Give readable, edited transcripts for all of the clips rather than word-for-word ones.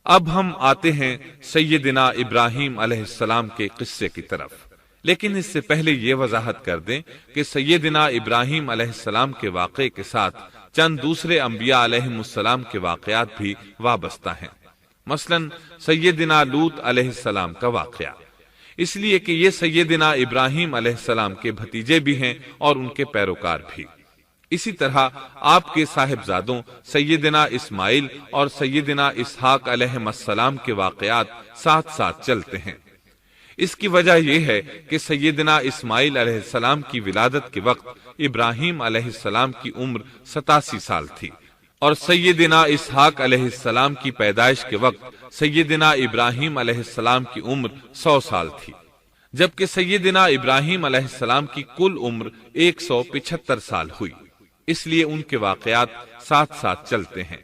اب ہم آتے ہیں سیدنا ابراہیم علیہ السلام کے قصے کی طرف، لیکن اس سے پہلے یہ وضاحت کر دیں کہ سیدنا ابراہیم علیہ السلام کے واقعے کے ساتھ چند دوسرے انبیاء علیہ السلام کے واقعات بھی وابستہ ہیں، مثلا سیدنا لوط علیہ السلام کا واقعہ، اس لیے کہ یہ سیدنا ابراہیم علیہ السلام کے بھتیجے بھی ہیں اور ان کے پیروکار بھی۔ اسی طرح آپ کے صاحبزادوں سیدنا اسماعیل اور سیدنا اسحاق علیہ السلام کے واقعات ساتھ ساتھ چلتے ہیں۔ اس کی وجہ یہ ہے کہ سیدنا اسماعیل علیہ السلام کی ولادت کے وقت ابراہیم علیہ السلام کی عمر 87 سال تھی، اور سیدنا اسحاق علیہ السلام کی پیدائش کے وقت سیدنا ابراہیم علیہ السلام کی عمر 100 سال تھی، جبکہ سیدنا ابراہیم علیہ السلام کی کل عمر 175 سال ہوئی، اس لیے ان کے واقعات ساتھ ساتھ چلتے ہیں۔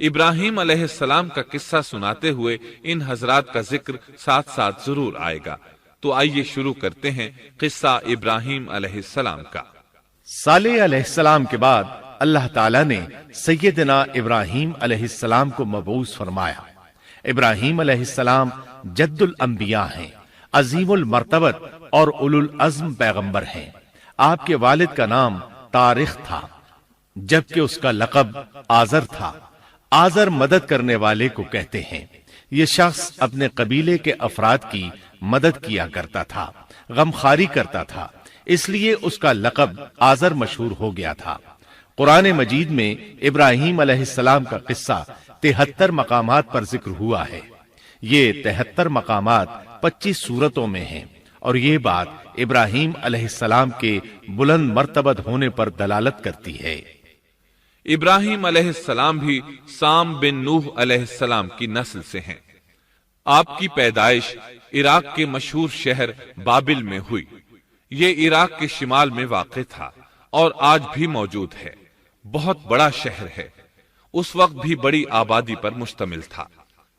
ابراہیم علیہ السلام کا قصہ سناتے ہوئے ان حضرات کا ذکر ساتھ ساتھ ضرور آئے گا، تو آئیے شروع کرتے ہیں قصہ ابراہیم علیہ السلام کا۔ صالح علیہ السلام کے بعد اللہ تعالیٰ نے سیدنا ابراہیم علیہ السلام کو مبعوث فرمایا۔ ابراہیم علیہ السلام جد الانبیاء ہیں، عظیم المرتبت اور اولو العزم پیغمبر ہیں۔ آپ کے والد کا نام طارق تھا، جبکہ اس کا لقب آزر تھا۔ آزر مدد کرنے والے کو کہتے ہیں۔ یہ شخص اپنے قبیلے کے افراد کی مدد کیا کرتا تھا، غمخواری کرتا تھا، اس لیے اس کا لقب آزر مشہور ہو گیا تھا۔ قرآن مجید میں ابراہیم علیہ السلام کا قصہ 73 مقامات پر ذکر ہوا ہے۔ یہ 73 مقامات 25 سورتوں میں ہیں، اور یہ بات ابراہیم علیہ السلام کے بلند مرتبت ہونے پر دلالت کرتی ہے۔ ابراہیم علیہ السلام بھی سام بن نوح علیہ السلام کی نسل سے ہیں۔ آپ کی پیدائش عراق کے مشہور شہر بابل میں ہوئی۔ یہ عراق کے شمال میں واقع تھا اور آج بھی موجود ہے۔ بہت بڑا شہر ہے، اس وقت بھی بڑی آبادی پر مشتمل تھا۔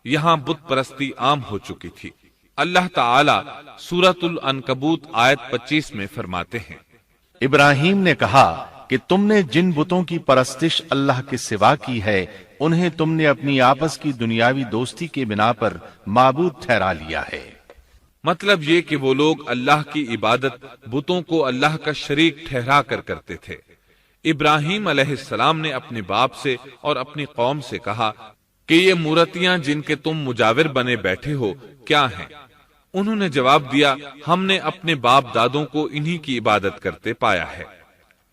یہاں بت پرستی عام ہو چکی تھی۔ اللہ تعالی سورۃ العنکبوت آیت 25 میں فرماتے ہیں، ابراہیم نے کہا کہ تم نے جن بتوں کی پرستش اللہ کے سوا کی ہے، انہیں تم نے اپنی آپس کی دنیاوی دوستی کے بنا پر معبود ٹھہرا لیا ہے۔ مطلب یہ کہ وہ لوگ اللہ کی عبادت بتوں کو اللہ کا شریک ٹھہرا کر کرتے تھے۔ ابراہیم علیہ السلام نے اپنے باپ سے اور اپنی قوم سے کہا کہ یہ مورتیاں جن کے تم مجاور بنے بیٹھے ہو کیا ہیں؟ انہوں نے جواب دیا، ہم نے اپنے باپ دادوں کو انہی کی عبادت کرتے پایا ہے۔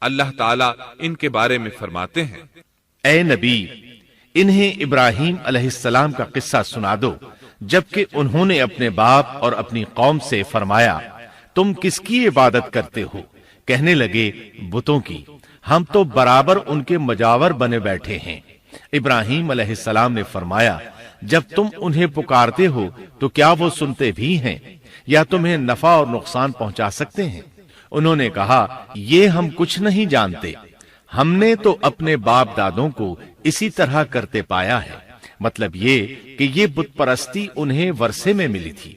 اللہ تعالیٰ ان کے بارے میں فرماتے ہیں، اے نبی، انہیں ابراہیم علیہ السلام کا قصہ سنا دو، جبکہ انہوں نے اپنے باپ اور اپنی قوم سے فرمایا، تم کس کی عبادت کرتے ہو؟ کہنے لگے، بتوں کی، ہم تو برابر ان کے مجاور بنے بیٹھے ہیں۔ ابراہیم علیہ السلام نے فرمایا، جب تم انہیں پکارتے ہو تو کیا وہ سنتے بھی ہیں یا تمہیں نفع اور نقصان پہنچا سکتے ہیں؟ انہوں نے کہا، یہ ہم کچھ نہیں جانتے، ہم نے تو اپنے باپ دادوں کو اسی طرح کرتے پایا ہے۔ مطلب یہ کہ یہ بت پرستی انہیں ورثے میں ملی تھی۔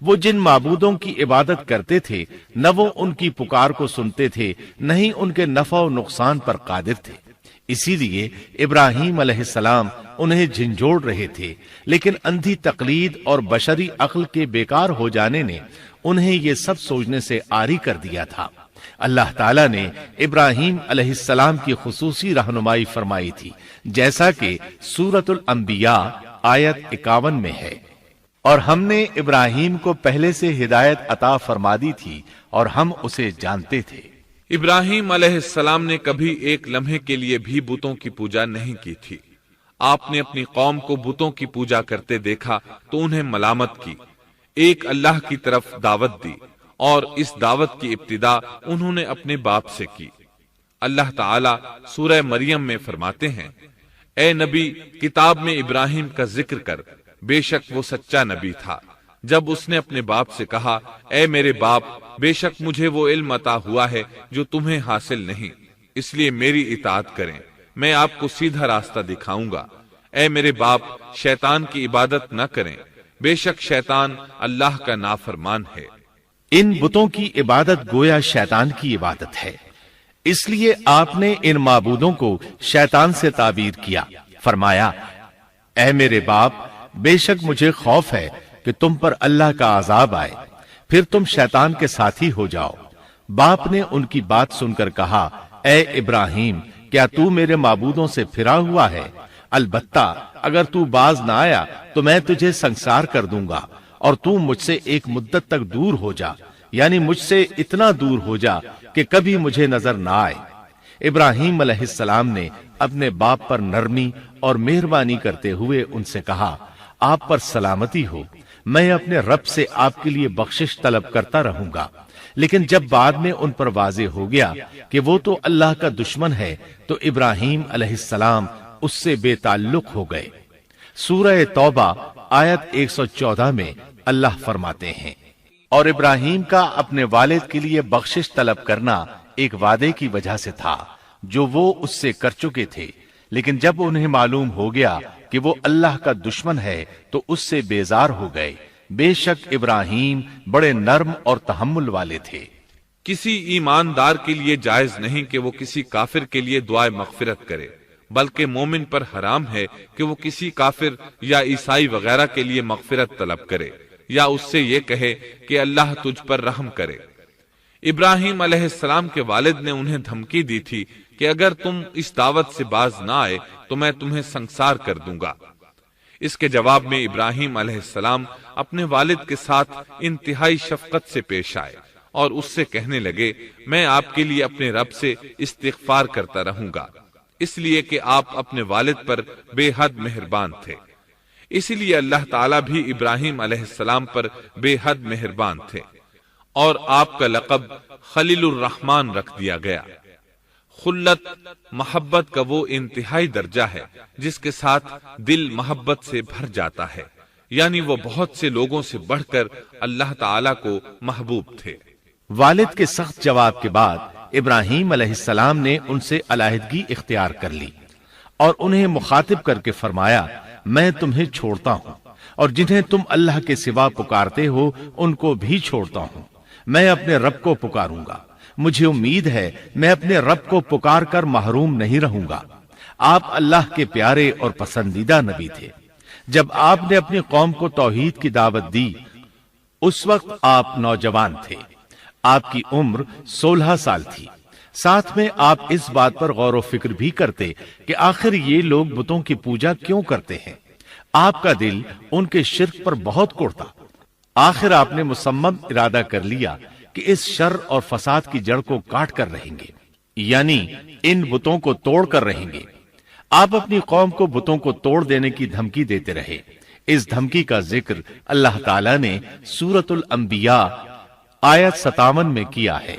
وہ جن معبودوں کی عبادت کرتے تھے، نہ وہ ان کی پکار کو سنتے تھے، نہ ہی ان کے نفع و نقصان پر قادر تھے۔ اسی لیے ابراہیم علیہ السلام انہیں جھنجھوڑ رہے تھے، لیکن اندھی تقلید اور بشری عقل کے بیکار ہو جانے نے انہیں یہ سب سوچنے سے عاری کر دیا تھا۔ اللہ تعالیٰ نے ابراہیم علیہ السلام کی خصوصی رہنمائی فرمائی تھی، جیسا کہ سورۃ الانبیاء آیت 51 میں ہے، اور ہم نے ابراہیم کو پہلے سے ہدایت عطا فرما دی تھی اور ہم اسے جانتے تھے۔ ابراہیم علیہ السلام نے کبھی ایک لمحے کے لیے بھی بتوں کی پوجا نہیں کی تھی۔ آپ نے اپنی قوم کو بتوں کی پوجا کرتے دیکھا تو انہیں ملامت کی، ایک اللہ کی طرف دعوت دی، اور اس دعوت کی ابتدا انہوں نے اپنے باپ سے کی۔ اللہ تعالیٰ سورہ مریم میں فرماتے ہیں، اے نبی، کتاب میں ابراہیم کا ذکر کر، بے شک وہ سچا نبی تھا۔ جب اس نے اپنے باپ سے کہا، اے میرے باپ، بے شک مجھے وہ علم عطا ہوا ہے جو تمہیں حاصل نہیں، اس لیے میری اطاعت کریں، میں آپ کو سیدھا راستہ دکھاؤں گا۔ اے میرے باپ، شیطان کی عبادت نہ کریں، بے شک شیطان اللہ کا نافرمان ہے۔ ان بتوں کی عبادت گویا شیطان کی عبادت ہے، اس لیے آپ نے ان معبودوں کو شیطان سے تعبیر کیا۔ فرمایا، اے میرے باپ، بے شک مجھے خوف ہے کہ تم پر اللہ کا عذاب آئے، پھر تم شیطان کے ساتھی ہو جاؤ۔ باپ نے ان کی بات سن کر کہا، اے ابراہیم، کیا تو میرے معبودوں سے پھرا ہوا ہے؟ البتہ اگر تو باز نہ آیا تو میں تجھے سنسار کر دوں گا، اور تو مجھ سے ایک مدت تک دور ہو جا، یعنی مجھ سے اتنا دور ہو جا کہ کبھی مجھے نظر نہ آئے۔ ابراہیم علیہ السلام نے اپنے باپ پر نرمی اور مہربانی کرتے ہوئے ان سے کہا، آپ پر سلامتی ہو، میں اپنے رب سے آپ کے لیے بخشش طلب کرتا رہوں گا۔ لیکن جب بعد میں ان پر واضح ہو گیا کہ وہ تو اللہ کا دشمن ہے تو ابراہیم علیہ السلام اس سے بے تعلق ہو گئے۔ سورہ توبہ آیت 114 میں اللہ فرماتے ہیں، اور ابراہیم کا اپنے والد کے لیے بخشش طلب کرنا ایک وعدے کی وجہ سے تھا جو وہ اس سے کر چکے تھے، لیکن جب انہیں معلوم ہو گیا کہ وہ اللہ کا دشمن ہے تو اس سے بیزار ہو گئے۔ بے شک ابراہیم بڑے نرم اور تحمل والے تھے۔ کسی ایماندار کے لیے جائز نہیں کہ وہ کسی کافر کے لیے دعائے مغفرت کرے، بلکہ مومن پر حرام ہے کہ وہ کسی کافر یا عیسائی وغیرہ کے لیے مغفرت طلب کرے یا اس سے یہ کہے کہ اللہ تجھ پر رحم کرے۔ ابراہیم علیہ السلام کے والد نے انہیں دھمکی دی تھی کہ اگر تم اس دعوت سے باز نہ آئے تو میں تمہیں سنسار کر دوں گا۔ اس کے جواب میں ابراہیم علیہ السلام اپنے والد کے ساتھ انتہائی شفقت سے پیش آئے اور اس سے کہنے لگے، میں آپ کے لیے اپنے رب سے استغفار کرتا رہوں گا، اس لیے کہ آپ اپنے والد پر بے حد مہربان تھے۔ اسی لیے اللہ تعالیٰ بھی ابراہیم علیہ السلام پر بے حد مہربان تھے، اور آپ کا لقب خلیل الرحمن رکھ دیا گیا۔ خلت محبت کا وہ انتہائی درجہ ہے جس کے ساتھ دل محبت سے بھر جاتا ہے، یعنی وہ بہت سے لوگوں سے بڑھ کر اللہ تعالیٰ کو محبوب تھے۔ والد کے سخت جواب کے بعد ابراہیم علیہ السلام نے ان سے علیحدگی اختیار کر لی اور انہیں مخاطب کر کے فرمایا، میں تمہیں چھوڑتا ہوں اور جنہیں تم اللہ کے سوا پکارتے ہو ان کو بھی چھوڑتا ہوں، میں اپنے رب کو پکاروں گا، مجھے امید ہے میں اپنے رب کو پکار کر محروم نہیں رہوں گا۔ آپ اللہ کے پیارے اور پسندیدہ نبی تھے۔ جب آپ نے اپنی قوم کو توحید کی دعوت دی اس وقت آپ نوجوان تھے، آپ کی عمر 16 سال تھی۔ ساتھ میں آپ اس بات پر غور و فکر بھی کرتے کہ آخر یہ لوگ بتوں کی پوجا کیوں کرتے ہیں۔ آپ کا دل ان کے شرک پر بہت کوڑتا۔ آخر آپ نے مصمم ارادہ کر لیا کہ اس شر اور فساد کی جڑ کو کاٹ کر رہیں گے، یعنی ان بتوں کو توڑ کر رہیں گے۔ آپ اپنی قوم کو بتوں کو توڑ دینے کی دھمکی دیتے رہے۔ اس دھمکی کا ذکر اللہ تعالیٰ نے سورۃ الانبیاء آیت 57 میں کیا ہے،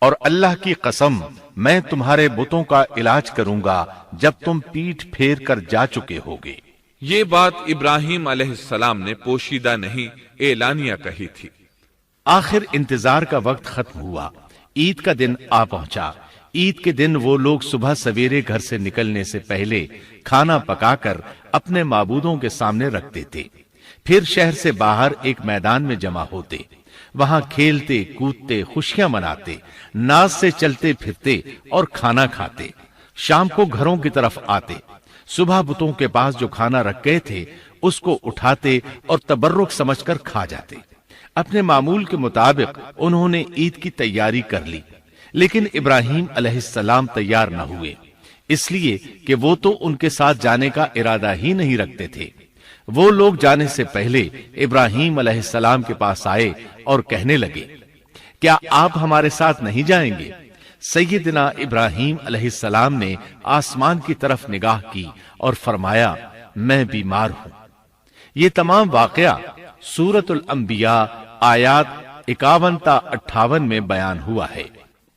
اور اللہ کی قسم میں تمہارے بتوں کا علاج کروں گا جب تم پیٹھ پھیر کر جا چکے ہوگے۔ یہ بات ابراہیم علیہ السلام نے پوشیدہ نہیں اعلانیہ کہی تھی۔ آخر انتظار کا وقت ختم ہوا، عید کا دن آ پہنچا۔ عید کے دن وہ لوگ صبح سویرے گھر سے نکلنے سے پہلے کھانا پکا کر اپنے معبودوں کے سامنے رکھتے تھے، پھر شہر سے باہر ایک میدان میں جمع ہوتے، وہاں کھیلتے کودتے خوشیاں مناتے، ناز سے چلتے پھرتے اور کھانا کھاتے۔ شام کو گھروں کی طرف آتے، صبح بتوں کے پاس جو کھانا رکھ گئے تھے اس کو اٹھاتے اور تبرک سمجھ کر کھا جاتے۔ اپنے معمول کے مطابق انہوں نے عید کی تیاری کر لی، لیکن ابراہیم علیہ السلام تیار نہ ہوئے، اس لیے کہ وہ تو ان کے ساتھ جانے کا ارادہ ہی نہیں رکھتے تھے۔ وہ لوگ جانے سے پہلے ابراہیم علیہ السلام کے پاس آئے اور کہنے لگے، کیا آپ ہمارے ساتھ نہیں جائیں گے؟ سیدنا ابراہیم علیہ السلام نے آسمان کی طرف نگاہ کی اور فرمایا، میں بیمار ہوں۔ یہ تمام واقعہ سورۃ الانبیاء آیات 51 تا 58 میں بیان ہوا ہے۔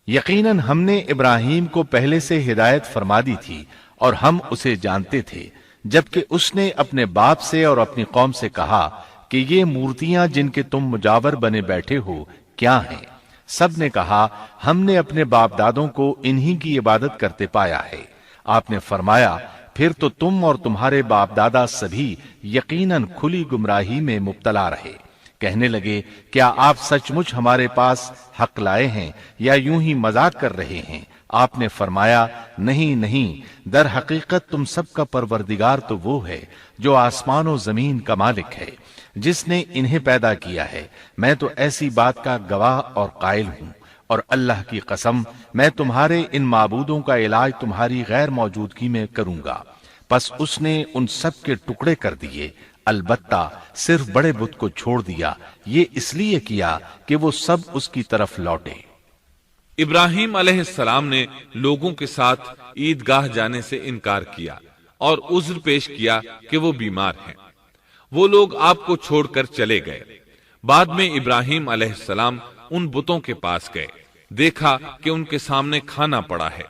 یقیناً ہم نے ابراہیم کو پہلے سے ہدایت فرما دی تھی اور ہم اسے جانتے تھے، جبکہ اس نے اپنے باپ سے اور اپنی قوم سے کہا کہ یہ مورتیاں جن کے تم مجاور بنے بیٹھے ہو کیا ہیں؟ سب نے کہا، ہم نے اپنے باپ دادوں کو انہی کی عبادت کرتے پایا ہے۔ آپ نے فرمایا، پھر تو تم اور تمہارے باپ دادا سبھی یقیناً کھلی گمراہی میں مبتلا رہے۔ کہنے لگے، کیا آپ سچ مچ ہمارے پاس حق لائے ہیں یا یوں ہی مذاق کر رہے ہیں؟ آپ نے فرمایا نہیں نہیں، در حقیقت تم سب کا پروردگار تو وہ ہے جو آسمان و زمین کا مالک ہے، جس نے انہیں پیدا کیا ہے، میں تو ایسی بات کا گواہ اور قائل ہوں، اور اللہ کی قسم میں تمہارے ان معبودوں کا علاج تمہاری غیر موجودگی میں کروں گا۔ پس اس نے ان سب کے ٹکڑے کر دیے، البتہ صرف بڑے بت کو چھوڑ دیا، یہ اس لیے کیا کہ وہ سب اس کی طرف لوٹے۔ ابراہیم علیہ السلام نے لوگوں کے ساتھ عیدگاہ جانے سے انکار کیا اور عذر پیش کیا کہ وہ بیمار ہیں۔ وہ لوگ آپ کو چھوڑ کر چلے گئے۔ بعد میں ابراہیم علیہ السلام ان بتوں کے پاس گئے، دیکھا کہ ان کے سامنے کھانا پڑا ہے۔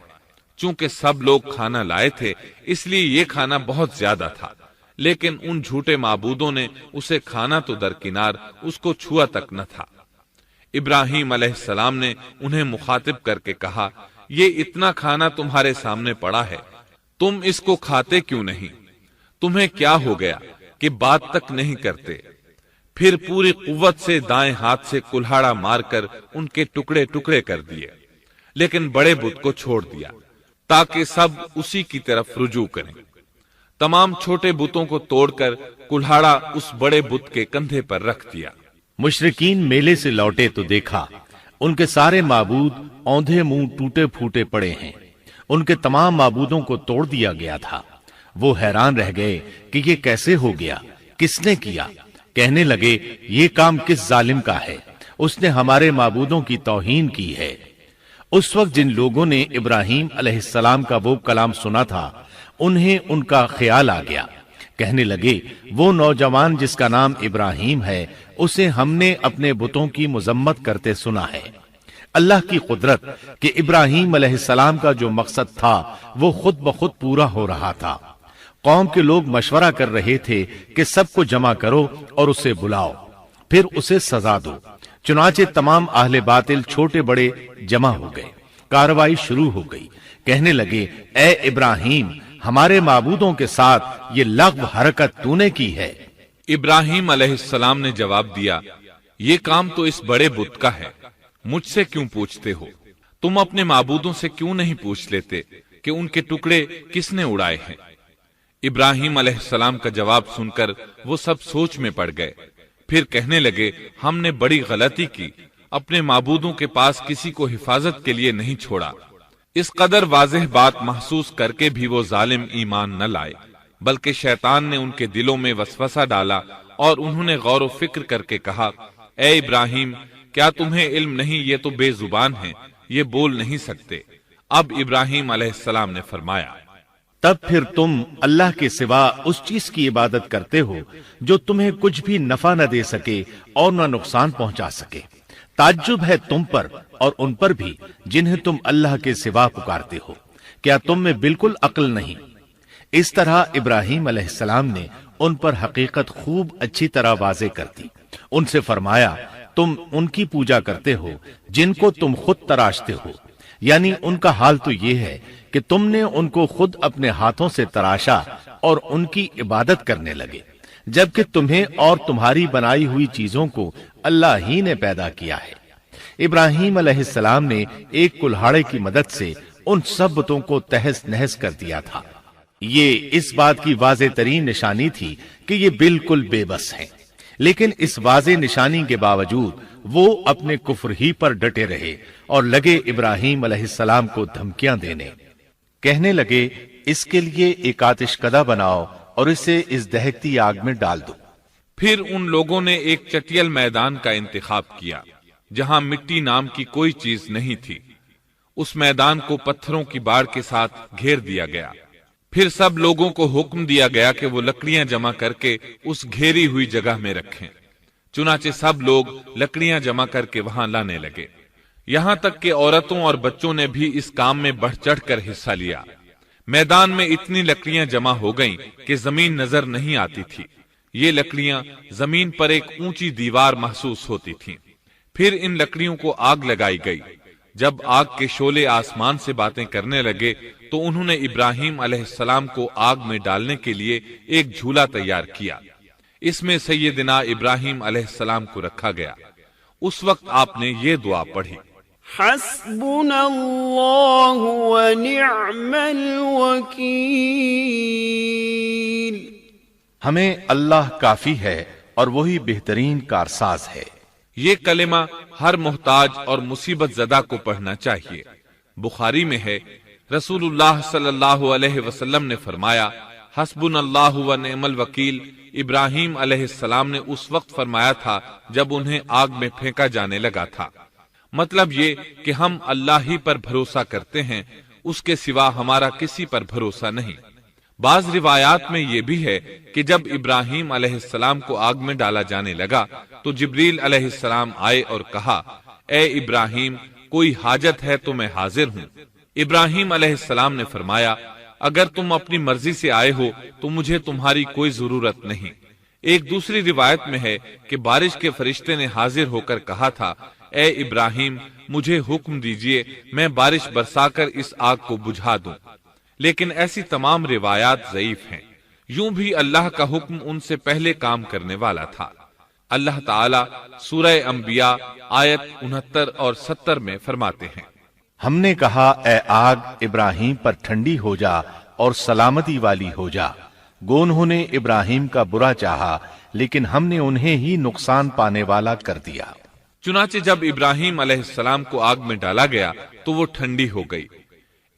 چونکہ سب لوگ کھانا لائے تھے اس لیے یہ کھانا بہت زیادہ تھا، لیکن ان جھوٹے معبودوں نے اسے کھانا تو درکنار اس کو چھوا تک نہ تھا۔ ابراہیم علیہ السلام نے انہیں مخاطب کر کے کہا، یہ اتنا کھانا تمہارے سامنے پڑا ہے، تم اس کو کھاتے کیوں نہیں؟ تمہیں کیا ہو گیا کہ بات تک نہیں کرتے؟ پھر پوری قوت سے دائیں ہاتھ سے کلہاڑا مار کر ان کے ٹکڑے ٹکڑے کر دیے، لیکن بڑے بت کو چھوڑ دیا تاکہ سب اسی کی طرف رجوع کریں۔ تمام چھوٹے بتوں کو توڑ کر کلہاڑا اس بڑے بت کے کندھے پر رکھ دیا۔ مشرکین میلے سے لوٹے تو دیکھا ان کے سارے معبود اوندھے منہ ٹوٹے پھوٹے پڑے ہیں، ان کے تمام معبودوں کو توڑ دیا گیا تھا۔ وہ حیران رہ گئے کہ یہ کیسے ہو گیا، کس نے کیا؟ کہنے لگے یہ کام کس ظالم کا ہے، اس نے ہمارے معبودوں کی توہین کی ہے۔ اس وقت جن لوگوں نے ابراہیم علیہ السلام کا وہ کلام سنا تھا انہیں ان کا خیال آ گیا، کہنے لگے وہ نوجوان جس کا نام ابراہیم ہے اسے ہم نے اپنے بتوں کی مذمت کرتے سنا ہے۔ اللہ کی قدرت کہ ابراہیم علیہ السلام کا جو مقصد تھا وہ خود بخود پورا ہو رہا تھا۔ قوم کے لوگ مشورہ کر رہے تھے کہ سب کو جمع کرو اور اسے بلاؤ، پھر اسے سزا دو۔ چنانچہ تمام اہل باطل چھوٹے بڑے جمع ہو گئے، کارروائی شروع ہو گئی۔ کہنے لگے اے ابراہیم، ہمارے معبودوں کے ساتھ یہ لغو حرکت تو نے کی ہے۔ ابراہیم علیہ السلام نے جواب دیا، یہ کام تو اس بڑے بت کا ہے، مجھ سے کیوں پوچھتے ہو؟ تم اپنے معبودوں سے کیوں نہیں پوچھ لیتے کہ ان کے ٹکڑے کس نے اڑائے ہیں؟ ابراہیم علیہ السلام کا جواب سن کر وہ سب سوچ میں پڑ گئے، پھر کہنے لگے ہم نے بڑی غلطی کی، اپنے معبودوں کے پاس کسی کو حفاظت کے لیے نہیں چھوڑا۔ اس قدر واضح بات محسوس کر کے بھی وہ ظالم ایمان نہ لائے، بلکہ شیطان نے ان کے دلوں میں وسوسہ ڈالا اور انہوں نے غور و فکر کر کے کہا، اے ابراہیم، کیا تمہیں علم نہیں، یہ تو بے زبان ہیں، یہ بول نہیں سکتے۔ اب ابراہیم علیہ السلام نے فرمایا، تب پھر تم اللہ کے سوا اس چیز کی عبادت کرتے ہو جو تمہیں کچھ بھی نفع نہ دے سکے اور نہ نقصان پہنچا سکے۔ تعجب ہے تم پر اور ان پر بھی جنہیں تم اللہ کے سوا پکارتے ہو، کیا تم میں بالکل عقل نہیں؟ اس طرح ابراہیم علیہ السلام نے ان پر حقیقت خوب اچھی طرح واضح کر دی۔ ان سے فرمایا تم ان کی پوجا کرتے ہو جن کو تم خود تراشتے ہو، یعنی ان کا حال تو یہ ہے کہ تم نے ان کو خود اپنے ہاتھوں سے تراشا اور ان کی عبادت کرنے لگے، جبکہ تمہیں اور تمہاری بنائی ہوئی چیزوں کو اللہ ہی نے پیدا کیا ہے۔ ابراہیم علیہ السلام نے ایک کلہاڑے کی مدد سے ان سب بتوں کو تہس نہس کر دیا تھا۔ یہ اس بات کی واضح ترین نشانی تھی کہ یہ بالکل بے بس ہیں، لیکن اس واضح نشانی کے باوجود وہ اپنے کفر ہی پر ڈٹے رہے اور لگے ابراہیم علیہ السلام کو دھمکیاں دینے۔ کہنے لگے اس کے لیے ایک آتش کدہ بناؤ اور اسے اس دہکتی آگ میں ڈال دو۔ پھر ان لوگوں نے ایک چٹیل میدان کا انتخاب کیا جہاں مٹی نام کی کوئی چیز نہیں تھی۔ اس میدان کو پتھروں کی باڑ کے ساتھ گھیر دیا گیا۔ پھر سب لوگوں کو حکم دیا گیا کہ وہ لکڑیاں جمع کر کے اس گھیری ہوئی جگہ میں رکھیں۔ چنانچہ سب لوگ لکڑیاں جمع کر کے وہاں لانے لگے، یہاں تک کہ عورتوں اور بچوں نے بھی اس کام میں بڑھ چڑھ کر حصہ لیا۔ میدان میں اتنی لکڑیاں جمع ہو گئیں کہ زمین نظر نہیں آتی تھی۔ یہ لکڑیاں زمین پر ایک اونچی دیوار محسوس ہوتی تھیں۔ پھر ان لکڑیوں کو آگ لگائی گئی۔ جب آگ کے شعلے آسمان سے باتیں کرنے لگے تو انہوں نے ابراہیم علیہ السلام کو آگ میں ڈالنے کے لیے ایک جھولا تیار کیا۔ اس میں سیدنا ابراہیم علیہ السلام کو رکھا گیا۔ اس وقت آپ نے یہ دعا پڑھی، حسبنا اللہ ونعم الوکیل۔ ہمیں اللہ کافی ہے اور وہی بہترین کارساز ہے۔ یہ کلمہ ہر محتاج اور مصیبت زدہ کو پڑھنا چاہیے۔ بخاری میں ہے، رسول اللہ صلی اللہ علیہ وسلم نے فرمایا، حسبنا اللہ و نعم الوکیل ابراہیم علیہ السلام نے اس وقت فرمایا تھا جب انہیں آگ میں پھینکا جانے لگا تھا۔ مطلب یہ کہ ہم اللہ ہی پر بھروسہ کرتے ہیں، اس کے سوا ہمارا کسی پر بھروسہ نہیں۔ بعض روایات میں یہ بھی ہے کہ جب ابراہیم علیہ السلام کو آگ میں ڈالا جانے لگا تو جبریل علیہ السلام آئے اور کہا، اے ابراہیم، کوئی حاجت ہے تو میں حاضر ہوں۔ ابراہیم علیہ السلام نے فرمایا، اگر تم اپنی مرضی سے آئے ہو تو مجھے تمہاری کوئی ضرورت نہیں۔ ایک دوسری روایت میں ہے کہ بارش کے فرشتے نے حاضر ہو کر کہا تھا، اے ابراہیم، مجھے حکم دیجئے میں بارش برسا کر اس آگ کو بجھا دوں۔ لیکن ایسی تمام روایات ضعیف ہیں۔ یوں بھی اللہ کا حکم ان سے پہلے کام کرنے والا تھا۔ اللہ تعالیٰ سورہ انبیاء آیت 69 اور 70 میں فرماتے ہیں، ہم نے کہا، اے آگ ابراہیم پر ٹھنڈی ہو جا اور سلامتی والی ہو جا۔ گو انہوں نے ابراہیم کا برا چاہا لیکن ہم نے انہیں ہی نقصان پانے والا کر دیا۔ چنانچہ جب ابراہیم علیہ السلام کو آگ میں ڈالا گیا تو وہ ٹھنڈی ہو گئی۔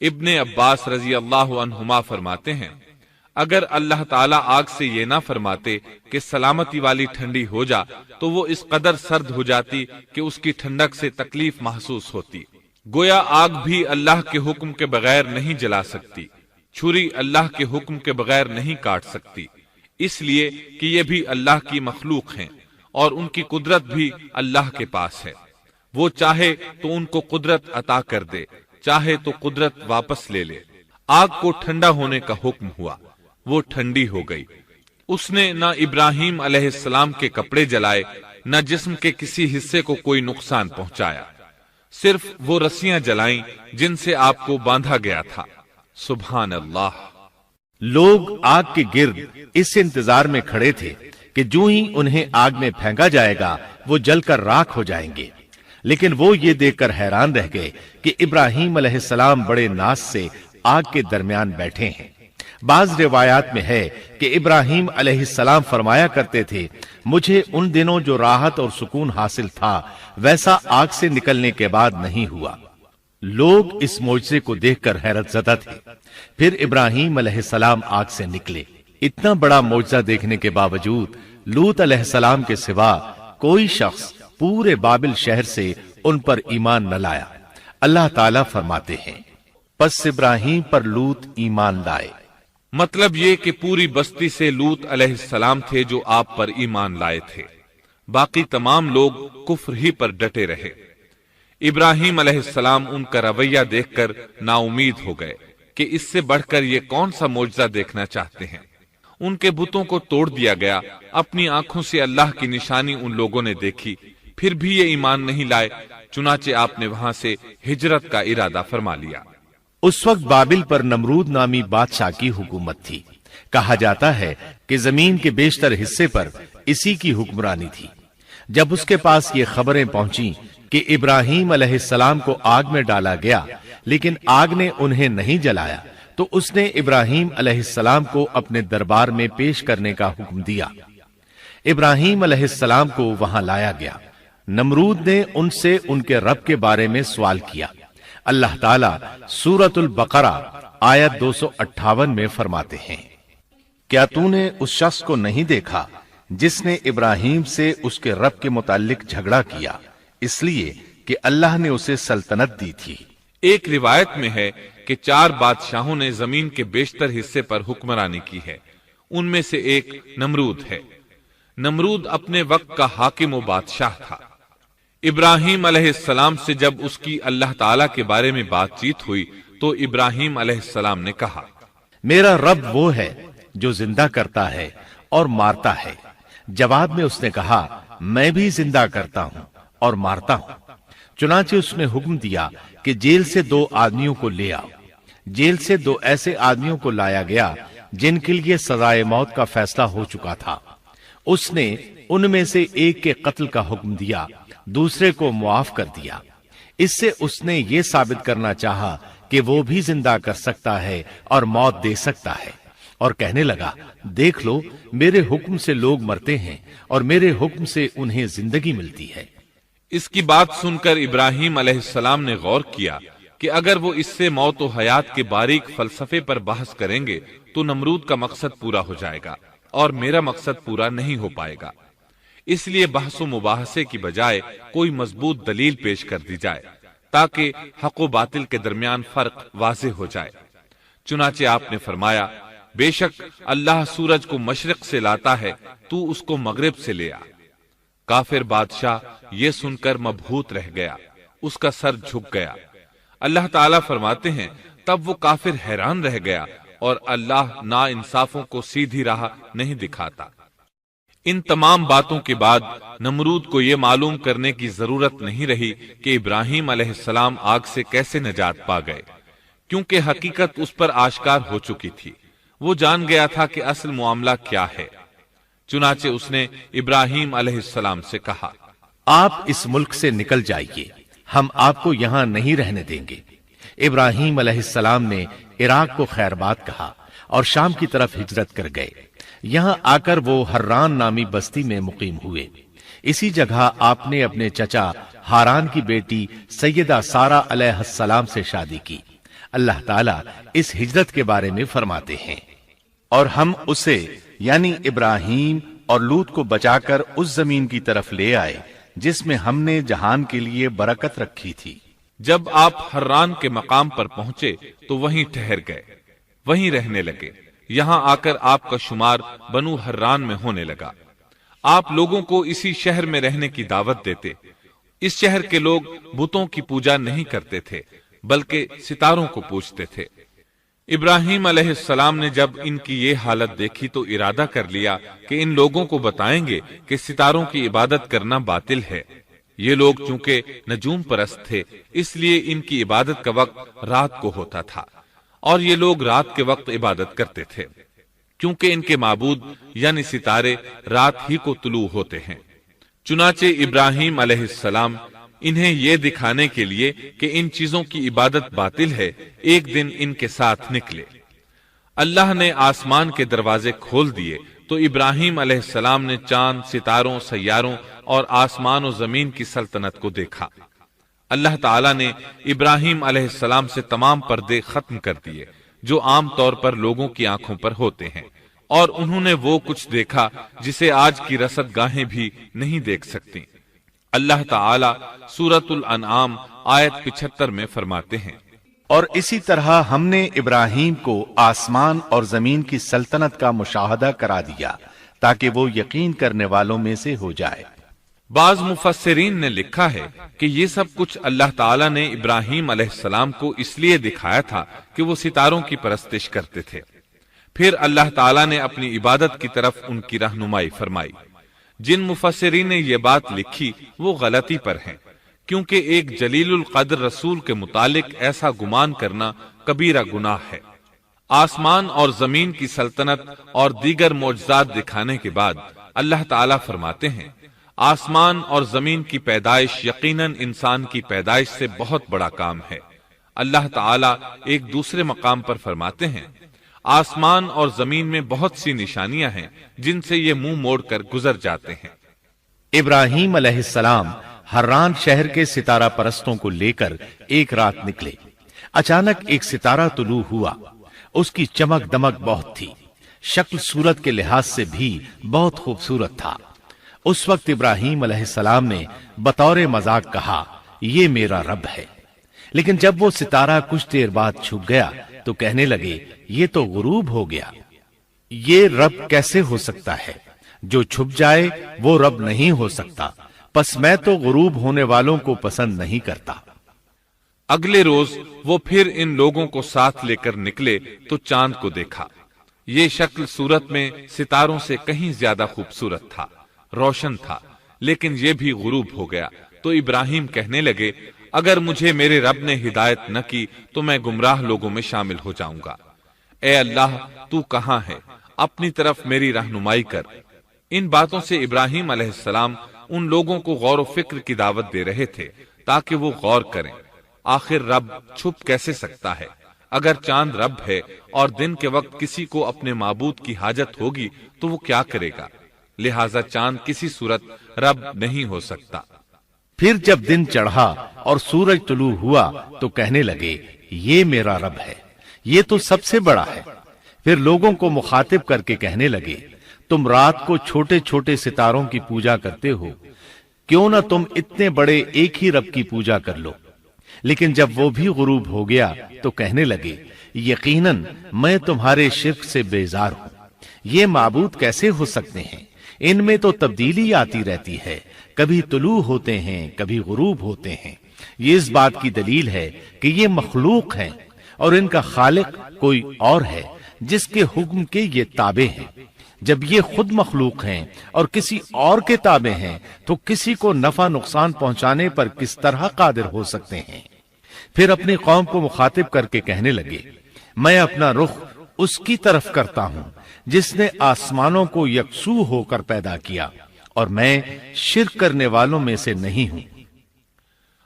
ابن عباس رضی اللہ عنہما فرماتے ہیں، اگر اللہ تعالیٰ آگ سے یہ نہ فرماتے کہ سلامتی والی ٹھنڈی ہو جا تو وہ اس قدر سرد ہو جاتی کہ اس کی ٹھنڈک سے تکلیف محسوس ہوتی۔ گویا آگ بھی اللہ کے حکم کے بغیر نہیں جلا سکتی، چھری اللہ کے حکم کے بغیر نہیں کاٹ سکتی، اس لیے کہ یہ بھی اللہ کی مخلوق ہیں اور ان کی قدرت بھی اللہ کے پاس ہے۔ وہ چاہے تو ان کو قدرت عطا کر دے، چاہے تو قدرت واپس لے لے۔ آگ کو ٹھنڈا ہونے کا حکم ہوا، وہ ٹھنڈی ہو گئی۔ اس نے نہ ابراہیم علیہ السلام کے کپڑے جلائے، نہ جسم کے کسی حصے کو کوئی نقصان پہنچایا، صرف وہ رسیاں جلائیں جن سے آپ کو باندھا گیا تھا۔ سبحان اللہ۔ لوگ آگ کے گرد اس انتظار میں کھڑے تھے کہ جو ہی انہیں آگ میں پھینکا جائے گا وہ جل کر راکھ ہو جائیں گے، لیکن وہ یہ دیکھ کر حیران رہ گئے کہ ابراہیم علیہ السلام بڑے ناز سے آگ کے درمیان بیٹھے ہیں۔ بعض روایات میں ہے کہ ابراہیم علیہ السلام فرمایا کرتے تھے، مجھے ان دنوں جو راحت اور سکون حاصل تھا ویسا آگ سے نکلنے کے بعد نہیں ہوا۔ لوگ اس معجزے کو دیکھ کر حیرت زدہ تھے۔ پھر ابراہیم علیہ السلام آگ سے نکلے۔ اتنا بڑا معجزہ دیکھنے کے باوجود لوط علیہ السلام کے سوا کوئی شخص پورے بابل شہر سے ان پر ایمان نہ لایا۔ اللہ تعالیٰ فرماتے ہیں، پس ابراہیم پر لوط ایمان لائے۔ مطلب یہ کہ پوری بستی سے لوط علیہ السلام تھے جو آپ پر ایمان لائے تھے، باقی تمام لوگ کفر ہی پر ڈٹے رہے۔ ابراہیم علیہ السلام ان کا رویہ دیکھ کر نا امید ہو گئے کہ اس سے بڑھ کر یہ کون سا معجزہ دیکھنا چاہتے ہیں۔ ان کے بتوں کو توڑ دیا گیا، اپنی آنکھوں سے اللہ کی نشانی ان لوگوں نے دیکھی، پھر بھی یہ ایمان نہیں لائے، چنانچہ آپ نے وہاں سے ہجرت کا ارادہ فرما لیا۔ اس وقت بابل پر نمرود نامی بادشاہ کی حکومت تھی۔ کہا جاتا ہے کہ زمین کے بیشتر حصے پر اسی کی حکمرانی تھی۔ جب اس کے پاس یہ خبریں پہنچیں کہ ابراہیم علیہ السلام کو آگ میں ڈالا گیا لیکن آگ نے انہیں نہیں جلایا، تو اس نے ابراہیم علیہ السلام کو اپنے دربار میں پیش کرنے کا حکم دیا۔ ابراہیم علیہ السلام کو وہاں لایا گیا۔ نمرود نے ان سے ان کے رب کے بارے میں سوال کیا۔ اللہ تعالیٰ سورۃ البقرہ آیت 258 میں فرماتے ہیں، کیا تو نے اس شخص کو نہیں دیکھا جس نے ابراہیم سے اس کے رب کے متعلق جھگڑا کیا، اس لیے کہ اللہ نے اسے سلطنت دی تھی۔ ایک روایت میں ہے کہ 4 بادشاہوں نے زمین کے بیشتر حصے پر حکمرانی کی ہے، ان میں سے ایک نمرود ہے۔ نمرود اپنے وقت کا حاکم و بادشاہ تھا۔ ابراہیم علیہ السلام سے جب اس کی اللہ تعالیٰ کے بارے میں بات چیت ہوئی تو ابراہیم علیہ السلام نے کہا، میرا رب وہ ہے جو زندہ کرتا ہے اور مارتا ہے۔ جواب میں اس نے کہا، میں بھی زندہ کرتا ہوں اور مارتا ہوں۔ چنانچہ اس نے حکم دیا کہ جیل سے 2 آدمیوں کو لے آؤ۔ جیل سے 2 ایسے آدمیوں کو لایا گیا جن کے لیے سزائے موت کا فیصلہ ہو چکا تھا۔ اس نے ان میں سے ایک کے قتل کا حکم دیا، دوسرے کو معاف کر دیا۔ اس سے اس نے یہ ثابت کرنا چاہا کہ وہ بھی زندہ کر سکتا ہے اور موت دے سکتا ہے، اور کہنے لگا دیکھ لو میرے حکم سے لوگ مرتے ہیں اور میرے حکم سے انہیں زندگی ملتی ہے۔ اس کی بات سن کر ابراہیم علیہ السلام نے غور کیا کہ اگر وہ اس سے موت و حیات کے باریک فلسفے پر بحث کریں گے تو نمرود کا مقصد پورا ہو جائے گا اور میرا مقصد پورا نہیں ہو پائے گا۔ اس لیے بحث و مباحثے کی بجائے کوئی مضبوط دلیل پیش کر دی جائے تاکہ حق و باطل کے درمیان فرق واضح ہو جائے۔ چنانچہ آپ نے فرمایا بے شک اللہ سورج کو مشرق سے لاتا ہے، تو اس کو مغرب سے لے آ۔ کافر بادشاہ یہ سن کر مبہوت رہ گیا، اس کا سر جھک گیا۔ اللہ تعالیٰ فرماتے ہیں تب وہ کافر حیران رہ گیا اور اللہ نا انصافوں کو سیدھی راہ نہیں دکھاتا۔ ان تمام باتوں کے بعد نمرود کو یہ معلوم کرنے کی ضرورت نہیں رہی کہ ابراہیم علیہ السلام آگ سے کیسے نجات پا گئے، کیونکہ حقیقت اس پر آشکار ہو چکی تھی۔ وہ جان گیا تھا کہ اصل معاملہ کیا ہے۔ چنانچہ اس نے ابراہیم علیہ السلام سے کہا آپ اس ملک سے نکل جائیے، ہم آپ کو یہاں نہیں رہنے دیں گے۔ ابراہیم علیہ السلام نے عراق کو خیر بات کہا اور شام کی طرف ہجرت کر گئے۔ یہاں آ کر وہ حران نامی بستی میں مقیم ہوئے۔ اسی جگہ آپ نے اپنے چچا ہاران کی بیٹی سیدہ سارہ علیہ السلام سے شادی کی۔ اللہ تعالیٰ اس ہجرت کے بارے میں فرماتے ہیں اور ہم اسے یعنی ابراہیم اور لوط کو بچا کر اس زمین کی طرف لے آئے جس میں ہم نے جہان کے لیے برکت رکھی تھی۔ جب آپ حران کے مقام پر پہنچے تو وہیں ٹھہر گئے، وہیں رہنے لگے۔ یہاں آ کر آپ کا شمار بنو حران میں ہونے لگا۔ آپ لوگوں کو اسی شہر میں رہنے کی دعوت دیتے۔ اس شہر کے لوگ بتوں کی پوجا نہیں کرتے تھے بلکہ ستاروں کو پوجتے تھے۔ ابراہیم علیہ السلام نے جب ان کی یہ حالت دیکھی تو ارادہ کر لیا کہ ان لوگوں کو بتائیں گے کہ ستاروں کی عبادت کرنا باطل ہے۔ یہ لوگ چونکہ نجوم پرست تھے اس لیے ان کی عبادت کا وقت رات کو ہوتا تھا اور یہ لوگ رات کے وقت عبادت کرتے تھے، کیونکہ ان کے معبود یعنی ستارے رات ہی کو طلوع ہوتے ہیں۔ چنانچہ ابراہیم علیہ السلام انہیں یہ دکھانے کے لیے کہ ان چیزوں کی عبادت باطل ہے ایک دن ان کے ساتھ نکلے۔ اللہ نے آسمان کے دروازے کھول دیے تو ابراہیم علیہ السلام نے چاند، ستاروں، سیاروں اور آسمان و زمین کی سلطنت کو دیکھا۔ اللہ تعالیٰ نے ابراہیم علیہ السلام سے تمام پردے ختم کر دیے جو عام طور پر لوگوں کی آنکھوں پر ہوتے ہیں، اور انہوں نے وہ کچھ دیکھا جسے آج کی رصد گاہیں بھی نہیں دیکھ سکتی۔ اللہ تعالیٰ سورۃ الانعام آیت 75 میں فرماتے ہیں اور اسی طرح ہم نے ابراہیم کو آسمان اور زمین کی سلطنت کا مشاہدہ کرا دیا تاکہ وہ یقین کرنے والوں میں سے ہو جائے۔ بعض مفسرین نے لکھا ہے کہ یہ سب کچھ اللہ تعالیٰ نے ابراہیم علیہ السلام کو اس لیے دکھایا تھا کہ وہ ستاروں کی پرستش کرتے تھے۔ پھر اللہ تعالیٰ نے اپنی عبادت کی طرف ان کی رہنمائی فرمائی۔ جن مفسرین نے یہ بات لکھی وہ غلطی پر ہیں، کیونکہ ایک جلیل القدر رسول کے متعلق ایسا گمان کرنا کبیرہ گناہ ہے۔ آسمان اور زمین کی سلطنت اور دیگر معجزات دکھانے کے بعد اللہ تعالیٰ فرماتے ہیں آسمان اور زمین کی پیدائش یقیناً انسان کی پیدائش سے بہت بڑا کام ہے۔ اللہ تعالیٰ ایک دوسرے مقام پر فرماتے ہیں آسمان اور زمین میں بہت سی نشانیاں ہیں جن سے یہ منہ موڑ کر گزر جاتے ہیں۔ ابراہیم علیہ السلام حران شہر کے ستارہ پرستوں کو لے کر ایک رات نکلے۔ اچانک ایک ستارہ طلوع ہوا، اس کی چمک دمک بہت تھی، شکل صورت کے لحاظ سے بھی بہت خوبصورت تھا۔ اس وقت ابراہیم علیہ السلام نے بطور مذاق کہا یہ میرا رب ہے، لیکن جب وہ ستارہ کچھ دیر بعد چھپ گیا تو کہنے لگے یہ تو غروب ہو گیا۔ یہ رب کیسے ہو سکتا ہے؟ جو چھپ جائے وہ رب نہیں ہو سکتا، پس میں تو غروب ہونے والوں کو پسند نہیں کرتا۔ اگلے روز وہ پھر ان لوگوں کو ساتھ لے کر نکلے تو چاند کو دیکھا۔ یہ شکل صورت میں ستاروں سے کہیں زیادہ خوبصورت تھا، روشن تھا، لیکن یہ بھی غروب ہو گیا تو ابراہیم کہنے لگے اگر مجھے میرے رب نے ہدایت نہ کی تو میں گمراہ لوگوں میں شامل ہو جاؤں گا۔ اے اللہ تو کہاں ہے؟ اپنی طرف میری رہنمائی کر۔ ان باتوں سے ابراہیم علیہ السلام ان لوگوں کو غور و فکر کی دعوت دے رہے تھے تاکہ وہ غور کریں، آخر رب چھپ کیسے سکتا ہے؟ اگر چاند رب ہے اور دن کے وقت کسی کو اپنے معبود کی حاجت ہوگی تو وہ کیا کرے گا؟ لہذا چاند کسی صورت رب نہیں ہو سکتا۔ پھر جب دن چڑھا اور سورج طلوع ہوا تو کہنے لگے یہ میرا رب ہے، یہ تو سب سے بڑا ہے۔ پھر لوگوں کو مخاطب کر کے کہنے لگے تم رات کو چھوٹے چھوٹے ستاروں کی پوجا کرتے ہو، کیوں نہ تم اتنے بڑے ایک ہی رب کی پوجا کر لو۔ لیکن جب وہ بھی غروب ہو گیا تو کہنے لگے یقیناً میں تمہارے شرک سے بیزار ہوں، یہ معبود کیسے ہو سکتے ہیں؟ ان میں تو تبدیلی آتی رہتی ہے، کبھی طلوع ہوتے ہیں کبھی غروب ہوتے ہیں۔ یہ اس بات کی دلیل ہے کہ یہ مخلوق ہیں اور ان کا خالق کوئی اور ہے جس کے حکم کے یہ تابع ہیں۔ جب یہ خود مخلوق ہیں اور کسی اور کے تابع ہیں تو کسی کو نفع نقصان پہنچانے پر کس طرح قادر ہو سکتے ہیں؟ پھر اپنی قوم کو مخاطب کر کے کہنے لگے میں اپنا رخ اس کی طرف کرتا ہوں جس نے آسمانوں کو یکسو ہو کر پیدا کیا، اور میں شرک کرنے والوں میں سے نہیں ہوں۔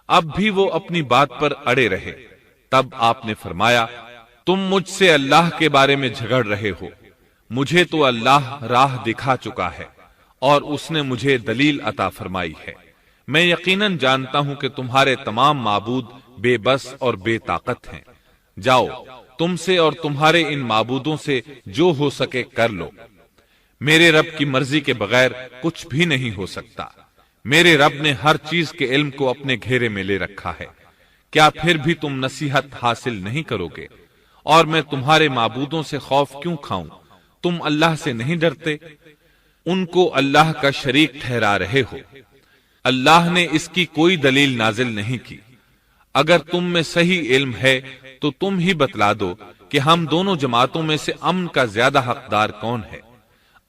اب بھی وہ اپنی بات پر اڑے رہے۔ تب آپ نے فرمایا تم مجھ سے اللہ کے بارے میں جھگڑ رہے ہو، مجھے تو اللہ راہ دکھا چکا ہے اور اس نے مجھے دلیل عطا فرمائی ہے۔ میں یقیناً جانتا ہوں کہ تمہارے تمام معبود بے بس اور بے طاقت ہیں۔ جاؤ تم سے اور تمہارے ان معبودوں سے جو ہو سکے کر لو، میرے رب کی مرضی کے بغیر کچھ بھی نہیں ہو سکتا۔ میرے رب نے ہر چیز کے علم کو اپنے گھیرے میں لے رکھا ہے، کیا پھر بھی تم نصیحت حاصل نہیں کرو گے؟ اور میں تمہارے معبودوں سے خوف کیوں کھاؤں؟ تم اللہ سے نہیں ڈرتے؟ ان کو اللہ کا شریک ٹھہرا رہے ہو، اللہ نے اس کی کوئی دلیل نازل نہیں کی۔ اگر تم میں صحیح علم ہے تو تم ہی بتلا دو کہ ہم دونوں جماعتوں میں سے امن کا زیادہ حقدار کون ہے؟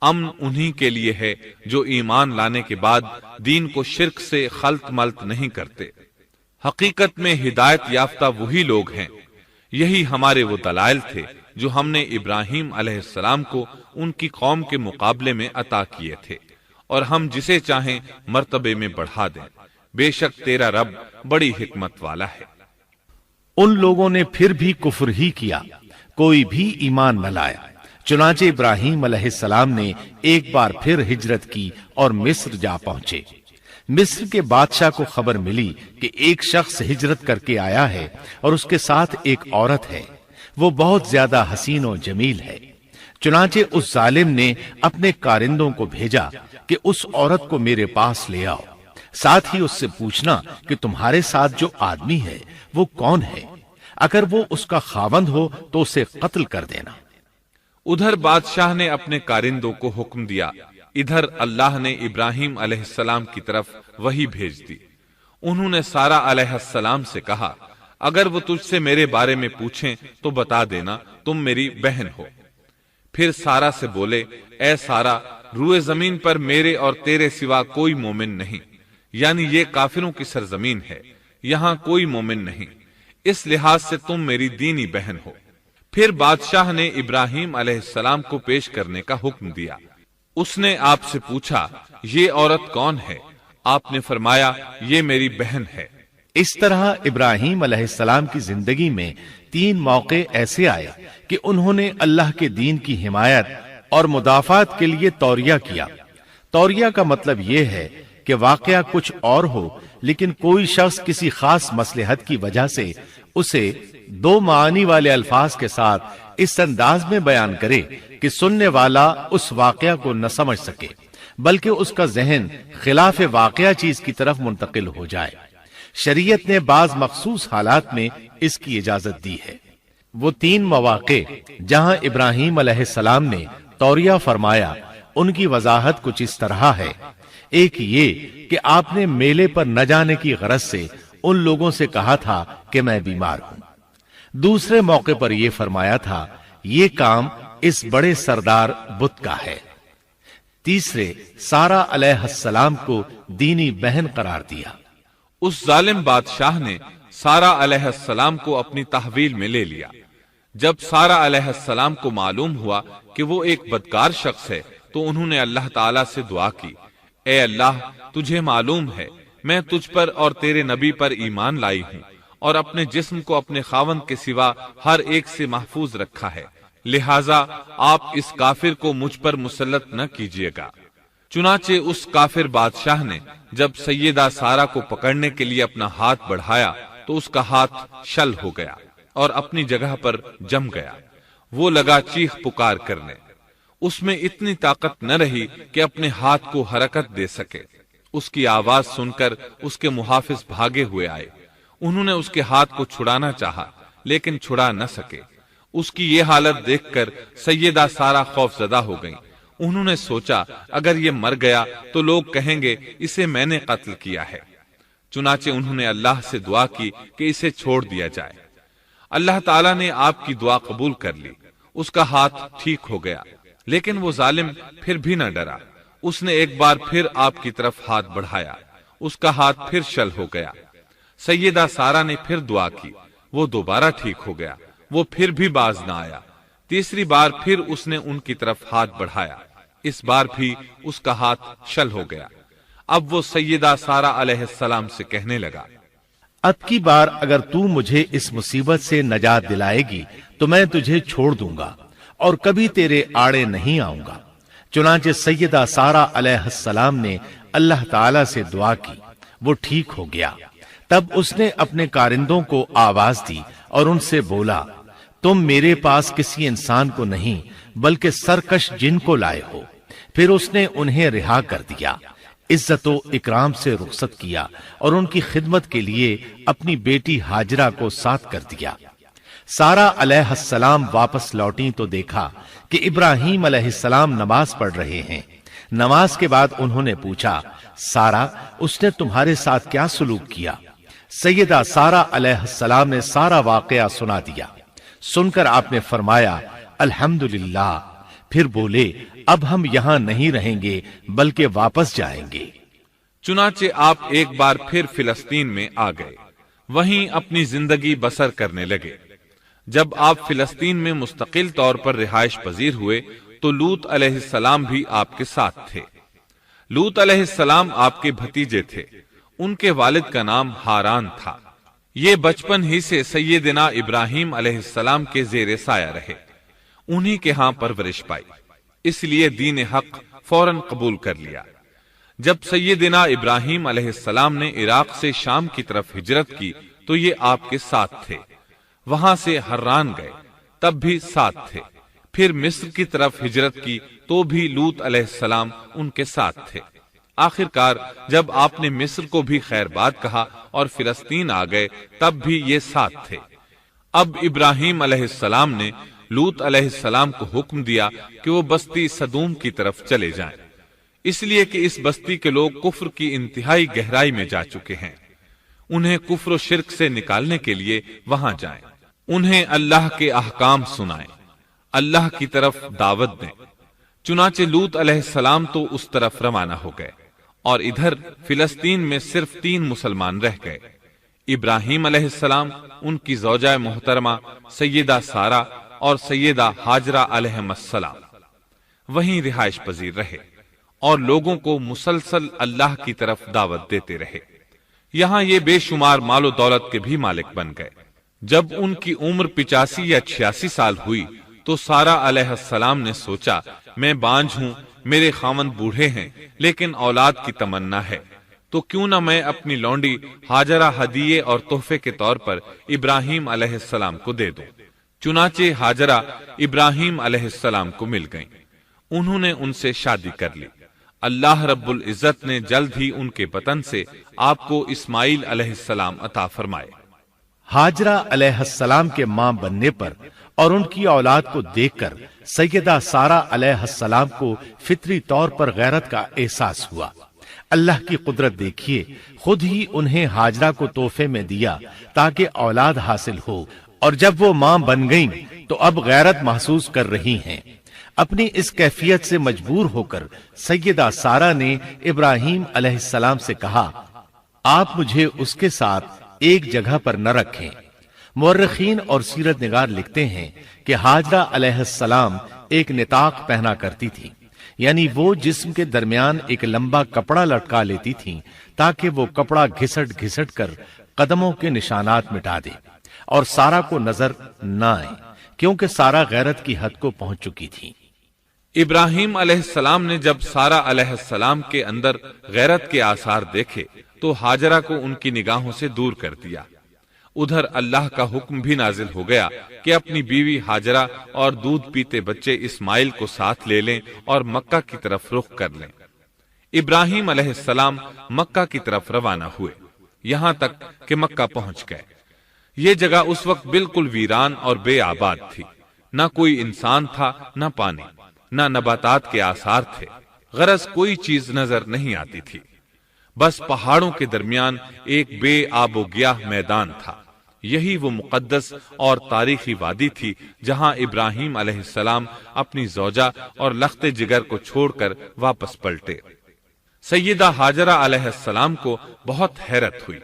امن انہی کے لیے ہے جو ایمان لانے کے بعد دین کو شرک سے خلط ملط نہیں کرتے۔ حقیقت میں ہدایت یافتہ وہی لوگ ہیں۔ یہی ہمارے وہ دلائل تھے جو ہم نے ابراہیم علیہ السلام کو ان کی قوم کے مقابلے میں عطا کیے تھے، اور ہم جسے چاہیں مرتبے میں بڑھا دیں۔ بے شک تیرا رب بڑی حکمت والا ہے۔ ان لوگوں نے پھر بھی کفر ہی کیا، کوئی بھی ایمان نہ لایا۔ چنانچہ ابراہیم علیہ السلام نے ایک بار پھر ہجرت کی اور مصر جا پہنچے۔ مصر کے بادشاہ کو خبر ملی کہ ایک شخص ہجرت کر کے آیا ہے اور اس کے ساتھ ایک عورت ہے، وہ بہت زیادہ حسین و جمیل ہے۔ چنانچہ اس ظالم نے اپنے کارندوں کو بھیجا کہ اس عورت کو میرے پاس لے آؤ، ساتھ ہی اس سے پوچھنا کہ تمہارے ساتھ جو آدمی ہے وہ کون ہے، اگر وہ اس کا خاوند ہو تو اسے قتل کر دینا۔ ادھر بادشاہ نے اپنے کارندوں کو حکم دیا، ادھر اللہ نے ابراہیم علیہ السلام کی طرف وحی بھیج دی۔ انہوں نے سارہ علیہ السلام سے کہا اگر وہ تجھ سے میرے بارے میں پوچھیں تو بتا دینا تم میری بہن ہو۔ پھر سارہ سے بولے اے سارہ، روئے زمین پر میرے اور تیرے سوا کوئی مومن نہیں، یعنی یہ کافروں کی سرزمین ہے، یہاں کوئی مومن نہیں، اس لحاظ سے تم میری دینی بہن ہو۔ پھر بادشاہ نے ابراہیم علیہ السلام کو پیش کرنے کا حکم دیا۔ اس نے آپ سے پوچھا یہ عورت کون ہے؟ آپ نے فرمایا یہ میری بہن ہے۔ اس طرح ابراہیم علیہ السلام کی زندگی میں 3 موقع ایسے آئے کہ انہوں نے اللہ کے دین کی حمایت اور مدافعت کے لیے توریہ کیا۔ توریہ کا مطلب یہ ہے کہ واقعہ کچھ اور ہو لیکن کوئی شخص کسی خاص مصلحت کی وجہ سے اسے 2 معانی والے الفاظ کے ساتھ اس انداز میں بیان کرے کہ سننے والا اس واقعہ کو نہ سمجھ سکے بلکہ اس کا ذہن خلاف واقعہ چیز کی طرف منتقل ہو جائے۔ شریعت نے بعض مخصوص حالات میں اس کی اجازت دی ہے۔ وہ 3 مواقع جہاں ابراہیم علیہ السلام نے توریہ فرمایا ان کی وضاحت کچھ اس طرح ہے۔ ایک یہ کہ آپ نے میلے پر نہ جانے کی غرض سے ان لوگوں سے کہا تھا کہ میں بیمار ہوں۔ دوسرے موقع پر یہ فرمایا تھا یہ کام اس بڑے سردار بت کا ہے۔ تیسرے سارہ علیہ السلام کو دینی بہن قرار دیا۔ اس ظالم بادشاہ نے سارہ علیہ السلام کو اپنی تحویل میں لے لیا۔ جب سارہ علیہ السلام کو معلوم ہوا کہ وہ ایک بدکار شخص ہے تو انہوں نے اللہ تعالیٰ سے دعا کی، اے اللہ تجھے معلوم ہے میں تجھ پر اور تیرے نبی پر ایمان لائی ہوں اور اپنے جسم کو اپنے خاوند کے سوا ہر ایک سے محفوظ رکھا ہے، لہذا آپ اس کافر کو مجھ پر مسلط نہ کیجیے گا۔ چنانچہ اس کافر بادشاہ نے جب سیدہ سارہ کو پکڑنے کے لیے اپنا ہاتھ بڑھایا تو اس کا ہاتھ شل ہو گیا اور اپنی جگہ پر جم گیا۔ وہ لگا چیخ پکار کرنے، اس میں اتنی طاقت نہ رہی کہ اپنے ہاتھ کو حرکت دے سکے۔ اس کی آواز سن کر اس کے محافظ بھاگے ہوئے آئے، انہوں نے اس کے ہاتھ کو چھڑانا چاہا لیکن چھڑا نہ سکے۔ اس کی یہ حالت دیکھ کر سیدہ سارہ خوف زدہ ہو گئیں۔ انہوں نے سوچا اگر یہ مر گیا تو لوگ کہیں گے اسے میں نے قتل کیا ہے، چنانچہ انہوں نے اللہ سے دعا کی کہ اسے چھوڑ دیا جائے۔ اللہ تعالیٰ نے آپ کی دعا قبول کر لی، اس کا ہاتھ ٹھیک ہو گیا، لیکن وہ ظالم پھر بھی نہ ڈرا۔ اس نے ایک بار پھر آپ کی طرف ہاتھ بڑھایا، اس کا ہاتھ پھر شل ہو گیا۔ سیدہ سارہ نے پھر دعا کی، وہ دوبارہ ٹھیک ہو گیا، وہ پھر بھی باز نہ آیا۔ تیسری بار پھر اس نے ان کی طرف ہاتھ بڑھایا، اس بار بھی اس کا ہاتھ شل ہو گیا۔ اب وہ سیدہ سارہ علیہ السلام سے کہنے لگا، اب کی بار اگر تو مجھے اس مصیبت سے نجات دلائے گی تو میں تجھے چھوڑ دوں گا اور کبھی تیرے آڑے نہیں آؤں گا۔ چنانچہ سیدہ سارہ علیہ السلام نے اللہ تعالی سے دعا کی، وہ ٹھیک ہو گیا۔ تب اس نے اپنے کارندوں کو آواز دی اور ان سے بولا، تم میرے پاس کسی انسان کو نہیں بلکہ سرکش جن کو لائے ہو۔ پھر اس نے انہیں رہا کر دیا، عزت و اکرام سے رخصت کیا اور ان کی خدمت کے لیے اپنی بیٹی ہاجرہ کو ساتھ کر دیا۔ سارہ علیہ السلام واپس لوٹیں تو دیکھا کہ ابراہیم علیہ السلام نماز پڑھ رہے ہیں۔ نماز کے بعد انہوں نے پوچھا، سارہ، اس نے تمہارے ساتھ کیا سلوک کیا؟ سیدہ سارہ علیہ السلام نے سارا واقعہ سنا دیا۔ سن کر آپ نے فرمایا، الحمدللہ۔ پھر بولے، اب ہم یہاں نہیں رہیں گے بلکہ واپس جائیں گے۔ چنانچہ آپ ایک بار پھر فلسطین میں آ گئے، وہیں اپنی زندگی بسر کرنے لگے۔ جب آپ فلسطین میں مستقل طور پر رہائش پذیر ہوئے تو لوط علیہ السلام بھی آپ کے ساتھ تھے۔ لوط علیہ السلام آپ کے بھتیجے تھے، ان کے والد کا نام ہاران تھا۔ یہ بچپن ہی سے سیدنا ابراہیم علیہ السلام کے زیر سایہ رہے، انہی کے ہاں پرورش پائی، اس لیے دین حق فوراً قبول کر لیا۔ جب سیدنا ابراہیم علیہ السلام نے عراق سے شام کی طرف ہجرت کی تو یہ آپ کے ساتھ تھے، وہاں سے حران گئے، تب بھی ساتھ تھے۔ پھر مصر کی طرف ہجرت کی تو بھی لوط علیہ السلام ان کے ساتھ تھے۔ آخر کار جب آپ نے مصر کو بھی خیر بات کہا اور فلسطین آ گئے تب بھی یہ ساتھ تھے۔ اب ابراہیم علیہ السلام نے لوط علیہ السلام کو حکم دیا کہ وہ بستی سدوم کی طرف چلے جائیں، اس لیے کہ اس بستی کے لوگ کفر کی انتہائی گہرائی میں جا چکے ہیں، انہیں کفر و شرک سے نکالنے کے لیے وہاں جائیں، انہیں اللہ کے احکام سنائیں، اللہ کی طرف دعوت دیں۔ چنانچہ لوط علیہ السلام تو اس طرف روانہ ہو گئے اور ادھر فلسطین میں صرف 3 مسلمان رہ گئے، ابراہیم علیہ السلام، ان کی زوجہ محترمہ سیدہ سارہ اور سیدہ ہاجرہ علیہ السلام وہیں رہائش پذیر رہے اور لوگوں کو مسلسل اللہ کی طرف دعوت دیتے رہے۔ یہاں یہ بے شمار مال و دولت کے بھی مالک بن گئے۔ جب ان کی عمر 85 یا 86 سال ہوئی تو سارہ علیہ السلام نے سوچا، میں بانجھ ہوں، میرے خاوند بوڑھے ہیں، لیکن اولاد کی تمنا ہے، تو کیوں نہ میں اپنی لونڈی ہاجرہ ہدیے اور تحفے کے طور پر ابراہیم علیہ السلام کو دے دوں۔ چنانچہ ہاجرہ ابراہیم علیہ السلام کو مل گئیں، انہوں نے ان سے شادی کر لی۔ اللہ رب العزت نے جلد ہی ان کے بطن سے آپ کو اسماعیل علیہ السلام عطا فرمائے۔ ہاجرہ علیہ السلام کے ماں بننے پر اور ان کی اولاد کو دیکھ کر سیدہ سارہ علیہ السلام کو فطری طور پر غیرت کا احساس ہوا۔ اللہ کی قدرت دیکھیے، خود ہی انہیں ہاجرہ کو تحفے میں دیا تاکہ اولاد حاصل ہو، اور جب وہ ماں بن گئیں تو اب غیرت محسوس کر رہی ہیں۔ اپنی اس کیفیت سے مجبور ہو کر سیدہ سارہ نے ابراہیم علیہ السلام سے کہا، آپ مجھے اس کے ساتھ ایک جگہ پر نہ رکھیں۔ مورخین اور سیرت نگار لکھتے ہیں کہ ہاجرہ علیہ السلام ایک نطاق پہنا کرتی تھی، یعنی وہ جسم کے درمیان ایک لمبا کپڑا لٹکا لیتی تھیں تاکہ وہ کپڑا گھسٹ گھسٹ کر قدموں کے نشانات مٹا دے اور سارا کو نظر نہ آئے، کیونکہ سارا غیرت کی حد کو پہنچ چکی تھی۔ ابراہیم علیہ السلام نے جب سارا علیہ السلام کے اندر غیرت کے آثار دیکھے تو ہاجرہ کو ان کی نگاہوں سے دور کر دیا۔ ادھر اللہ کا حکم بھی نازل ہو گیا کہ اپنی بیوی ہاجرہ اور دودھ پیتے بچے اسماعیل کو ساتھ لے لیں اور مکہ کی طرف رخ کر لیں۔ ابراہیم علیہ السلام مکہ کی طرف روانہ ہوئے، یہاں تک کہ مکہ پہنچ گئے۔ یہ جگہ اس وقت بالکل ویران اور بے آباد تھی، نہ کوئی انسان تھا، نہ پانی، نہ نباتات کے آثار تھے، غرض کوئی چیز نظر نہیں آتی تھی۔ بس پہاڑوں کے درمیان ایک بے آب و گیاہ میدان تھا۔ یہی وہ مقدس اور تاریخی وادی تھی جہاں ابراہیم علیہ السلام اپنی زوجہ اور لخت جگر کو چھوڑ کر واپس پلٹے۔ سیدہ ہاجرہ علیہ السلام کو بہت حیرت ہوئی۔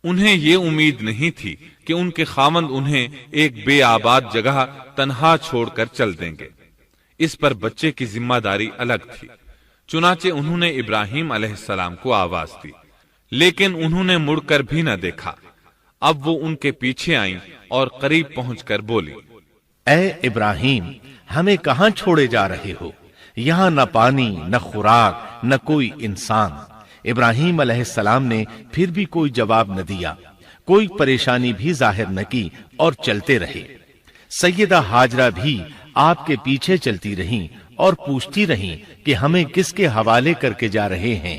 انہیں یہ امید نہیں تھی کہ ان کے خاوند انہیں ایک بے آباد جگہ تنہا چھوڑ کر چل دیں گے۔ اس پر بچے کی ذمہ داری الگ تھی، چنانچہ انہوں نے ابراہیم علیہ السلام کو آواز دی، لیکن انہوں نے مڑ کر بھی نہ دیکھا۔ اب وہ ان کے پیچھے آئیں اور قریب پہنچ کر بولی، اے ابراہیم، ہمیں کہاں چھوڑے جا رہے ہو؟ یہاں نہ پانی، نہ خوراک، نہ کوئی انسان۔ ابراہیم علیہ السلام نے پھر بھی کوئی جواب نہ دیا، کوئی پریشانی بھی ظاہر نہ کی اور چلتے رہے۔ سیدہ ہاجرہ بھی آپ کے پیچھے چلتی رہیں اور پوچھتی رہیں کہ ہمیں کس کے حوالے کر کے جا رہے ہیں؟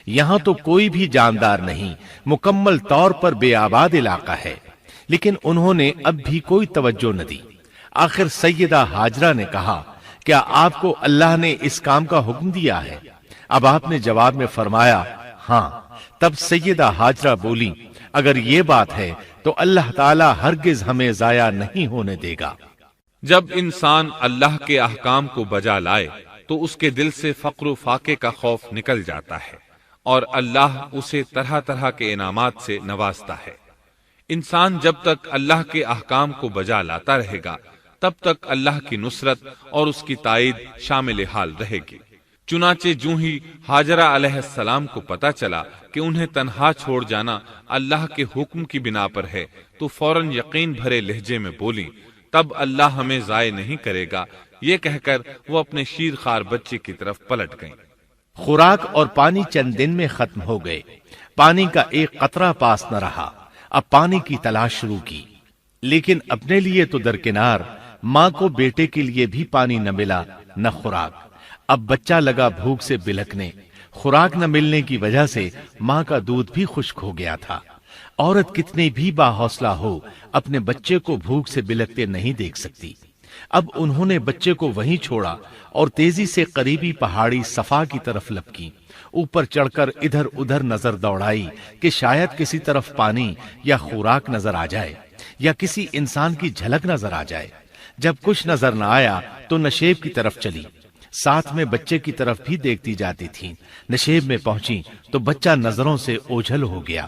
یہاں تو کوئی بھی جاندار نہیں، مکمل طور پر بے آباد علاقہ ہے۔ لیکن انہوں نے اب بھی کوئی توجہ نہ دی۔ آخر سیدہ ہاجرہ نے کہا، کیا آپ کو اللہ نے اس کام کا حکم دیا ہے؟ اب آپ نے جواب میں فرمایا، ہاں۔ تب سیدہ ہاجرہ بولی، اگر یہ بات ہے تو اللہ تعالی ہرگز ہمیں ضائع نہیں ہونے دے گا۔ جب انسان اللہ کے احکام کو بجا لائے تو اس کے دل سے فقر و فاقے کا خوف نکل جاتا ہے اور اللہ اسے طرح طرح کے انعامات سے نوازتا ہے۔ انسان جب تک اللہ کے احکام کو بجا لاتا رہے گا تب تک اللہ کی نصرت اور اس کی تائید شامل حال رہے گی۔ چنانچہ جو ہی ہاجرہ علیہ السلام کو پتا چلا کہ انہیں تنہا چھوڑ جانا اللہ کے حکم کی بنا پر ہے تو فوراً یقین بھرے لہجے میں بولی، تب اللہ ہمیں ضائع نہیں کرے گا۔ یہ کہہ کر وہ اپنے شیر خوار بچے کی طرف پلٹ گئیں۔ خوراک اور پانی چند دن میں ختم ہو گئے، پانی کا ایک قطرہ پاس نہ رہا۔ اب پانی کی تلاش شروع کی، لیکن اپنے لیے تو درکنار، ماں کو بیٹے کے لیے بھی پانی نہ ملا نہ خوراک۔ اب بچہ لگا بھوک سے بلکنے، خوراک نہ ملنے کی وجہ سے ماں کا دودھ بھی خشک ہو گیا تھا۔ عورت کتنی بھی باحوصلہ ہو اپنے بچے کو بھوک سے بلکتے نہیں دیکھ سکتی۔ اب انہوں نے بچے کو وہیں چھوڑا اور تیزی سے قریبی پہاڑی صفا کی طرف لپکی، اوپر چڑھ کر ادھر ادھر نظر دوڑائی کہ شاید کسی طرف پانی یا خوراک نظر آ جائے یا کسی انسان کی جھلک نظر آ جائے۔ جب کچھ نظر نہ آیا تو نشیب کی طرف چلی، ساتھ میں بچے کی طرف بھی دیکھتی جاتی تھی۔ نشیب میں پہنچی تو بچہ نظروں سے اوجھل ہو گیا۔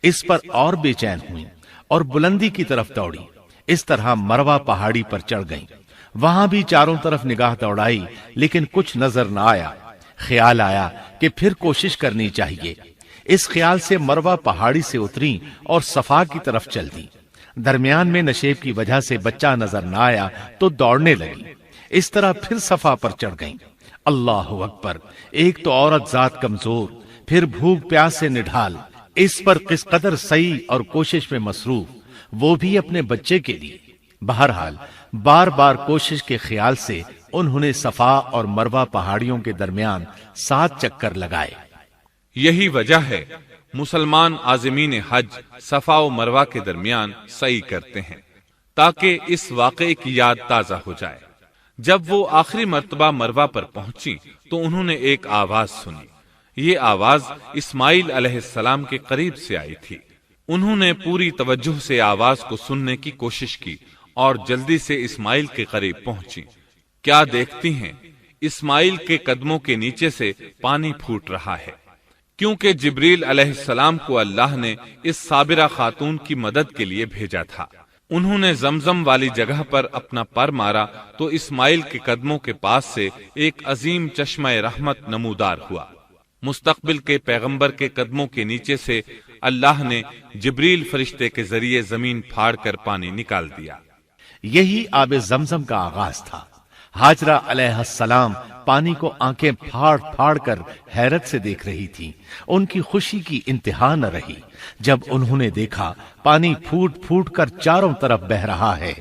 اس پر اور بے چین ہوئی اور بلندی کی طرف دوڑی۔ اس طرح مروہ پہاڑی پر چڑھ گئیں۔ وہاں بھی چاروں طرف نگاہ دوڑائی لیکن کچھ نظر نہ آیا۔ خیال آیا کہ پھر کوشش کرنی چاہیے۔ اس خیال سے مروہ پہاڑی سے اتری اور صفا کی طرف چل دی۔ درمیان میں نشیب کی وجہ سے بچہ نظر نہ آیا تو دوڑنے لگی۔ اس طرح پھر صفا پر چڑھ گئیں۔ اللہ اکبر! ایک تو عورت ذات کمزور، پھر بھوک پیاس سے نڈھال، اس پر کس قدر سعی اور کوشش میں مصروف، وہ بھی اپنے بچے کے لیے۔ بہرحال بار بار کوشش کے خیال سے انہوں نے صفا اور مروہ پہاڑیوں کے درمیان 7 چکر لگائے۔ یہی وجہ ہے مسلمان عازمین حج صفا و مروہ کے درمیان سعی کرتے ہیں تاکہ اس واقعے کی یاد تازہ ہو جائے۔ جب وہ آخری مرتبہ مروہ پر پہنچی تو انہوں نے ایک آواز سنی۔ یہ آواز اسماعیل علیہ السلام کے قریب سے آئی تھی۔ انہوں نے پوری توجہ سے آواز کو سننے کی کوشش کی اور جلدی سے اسماعیل کے قریب پہنچی۔ کیا دیکھتی ہیں؟ اسماعیل کے قدموں کے نیچے سے پانی پھوٹ رہا ہے، کیونکہ جبریل علیہ السلام کو اللہ نے اس صابرہ خاتون کی مدد کے لیے بھیجا تھا۔ انہوں نے زمزم والی جگہ پر اپنا پر مارا تو اسماعیل کے قدموں کے پاس سے ایک عظیم چشمہ رحمت نمودار ہوا۔ مستقبل کے پیغمبر کے قدموں کے نیچے سے اللہ نے جبریل فرشتے کے ذریعے زمین پھاڑ کر پانی نکال دیا۔ یہی آب زمزم کا آغاز تھا۔ ہاجرہ علیہ السلام پانی کو آنکھیں پھاڑ پھاڑ کر حیرت سے دیکھ رہی تھی۔ ان کی خوشی کی انتہا نہ رہی جب انہوں نے دیکھا پانی پھوٹ پھوٹ کر چاروں طرف بہ رہا ہے۔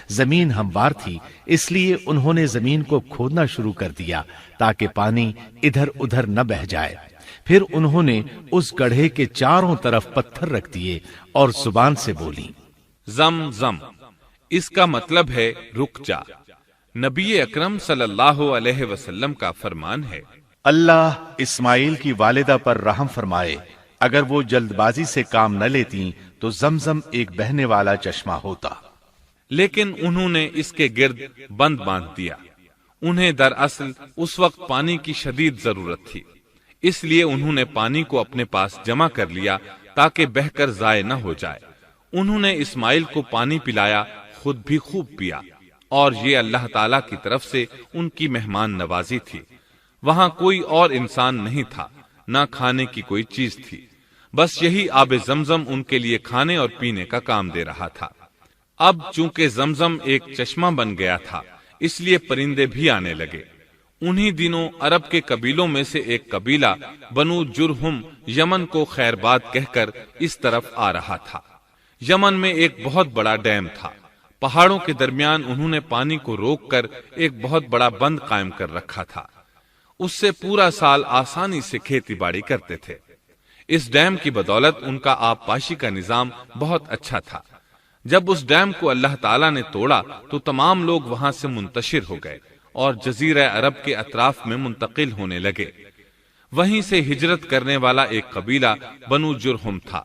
زمین ہموار تھی، اس لیے انہوں نے زمین کو کھودنا شروع کر دیا تاکہ پانی ادھر ادھر نہ بہ جائے۔ پھر انہوں نے اس گڑھے کے چاروں طرف پتھر رکھ دیے اور زبان سے بولی، زم زم، اس کا مطلب ہے رک جا۔ نبی اکرم صلی اللہ علیہ وسلم کا فرمان ہے، اللہ اسماعیل کی والدہ پر رحم فرمائے، اگر وہ جلد بازی سے کام نہ لیتی تو زمزم ایک بہنے والا چشمہ ہوتا۔ لیکن انہوں نے اس کے گرد بند باندھ دیا۔ انہیں دراصل اس وقت پانی کی شدید ضرورت تھی، اس لیے انہوں نے پانی کو اپنے پاس جمع کر لیا تاکہ بہہ کر ضائع نہ ہو جائے۔ انہوں نے اسماعیل کو پانی پلایا، خود بھی خوب پیا، اور یہ اللہ تعالی کی طرف سے ان کی مہمان نوازی تھی۔ وہاں کوئی اور انسان نہیں تھا، نہ کھانے کی کوئی چیز تھی، بس یہی آب زمزم ان کے لیے کھانے اور پینے کا کام دے رہا تھا۔ اب چونکہ زمزم ایک چشمہ بن گیا تھا، اس لیے پرندے بھی آنے لگے۔ انہی دنوں عرب کے قبیلوں میں سے ایک قبیلہ بنو جرہم یمن کو خیر باد کہہ کر اس طرف آ رہا تھا۔ یمن میں ایک بہت بڑا ڈیم تھا۔ پہاڑوں کے درمیان انہوں نے پانی کو روک کر ایک بہت بڑا بند قائم کر رکھا تھا۔ اس سے پورا سال آسانی سے کھیتی باڑی کرتے تھے۔ اس ڈیم کی بدولت ان کا آب پاشی کا نظام بہت اچھا تھا۔ جب اس ڈیم کو اللہ تعالیٰ نے توڑا تو تمام لوگ وہاں سے منتشر ہو گئے اور جزیرہ عرب کے اطراف میں منتقل ہونے لگے۔ وہیں سے ہجرت کرنے والا ایک قبیلہ بنو جرہم تھا۔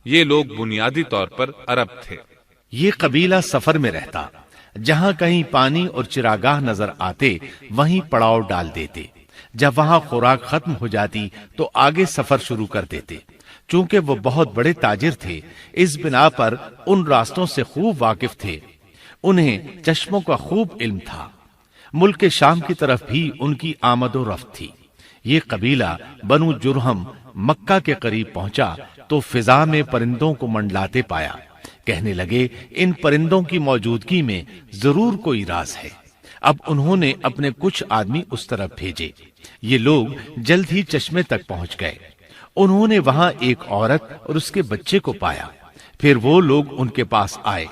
یہ لوگ بنیادی طور پر عرب تھے۔ یہ قبیلہ سفر میں رہتا، جہاں کہیں پانی اور چراگاہ نظر آتے وہیں پڑاؤ ڈال دیتے۔ جب وہاں خوراک ختم ہو جاتی تو آگے سفر شروع کر دیتے۔ چونکہ وہ بہت بڑے تاجر تھے، اس بنا پر ان راستوں سے خوب واقف تھے۔ انہیں چشموں کا خوب علم تھا۔ ملک شام کی طرف بھی ان کی آمد و رفت تھی۔ یہ قبیلہ بنو جرہم مکہ کے قریب پہنچا تو فضا میں پرندوں کو منڈلاتے پایا۔ کہنے لگے، ان پرندوں کی موجودگی میں ضرور کوئی راز ہے۔ اب انہوں نے اپنے کچھ آدمی اس طرف بھیجے۔ یہ لوگ جلد ہی چشمے تک پہنچ گئے۔ انہوں نے وہاں ایک عورت اور اس کے بچے کو پایا۔ پھر وہ لوگ ان کے پاس آئے،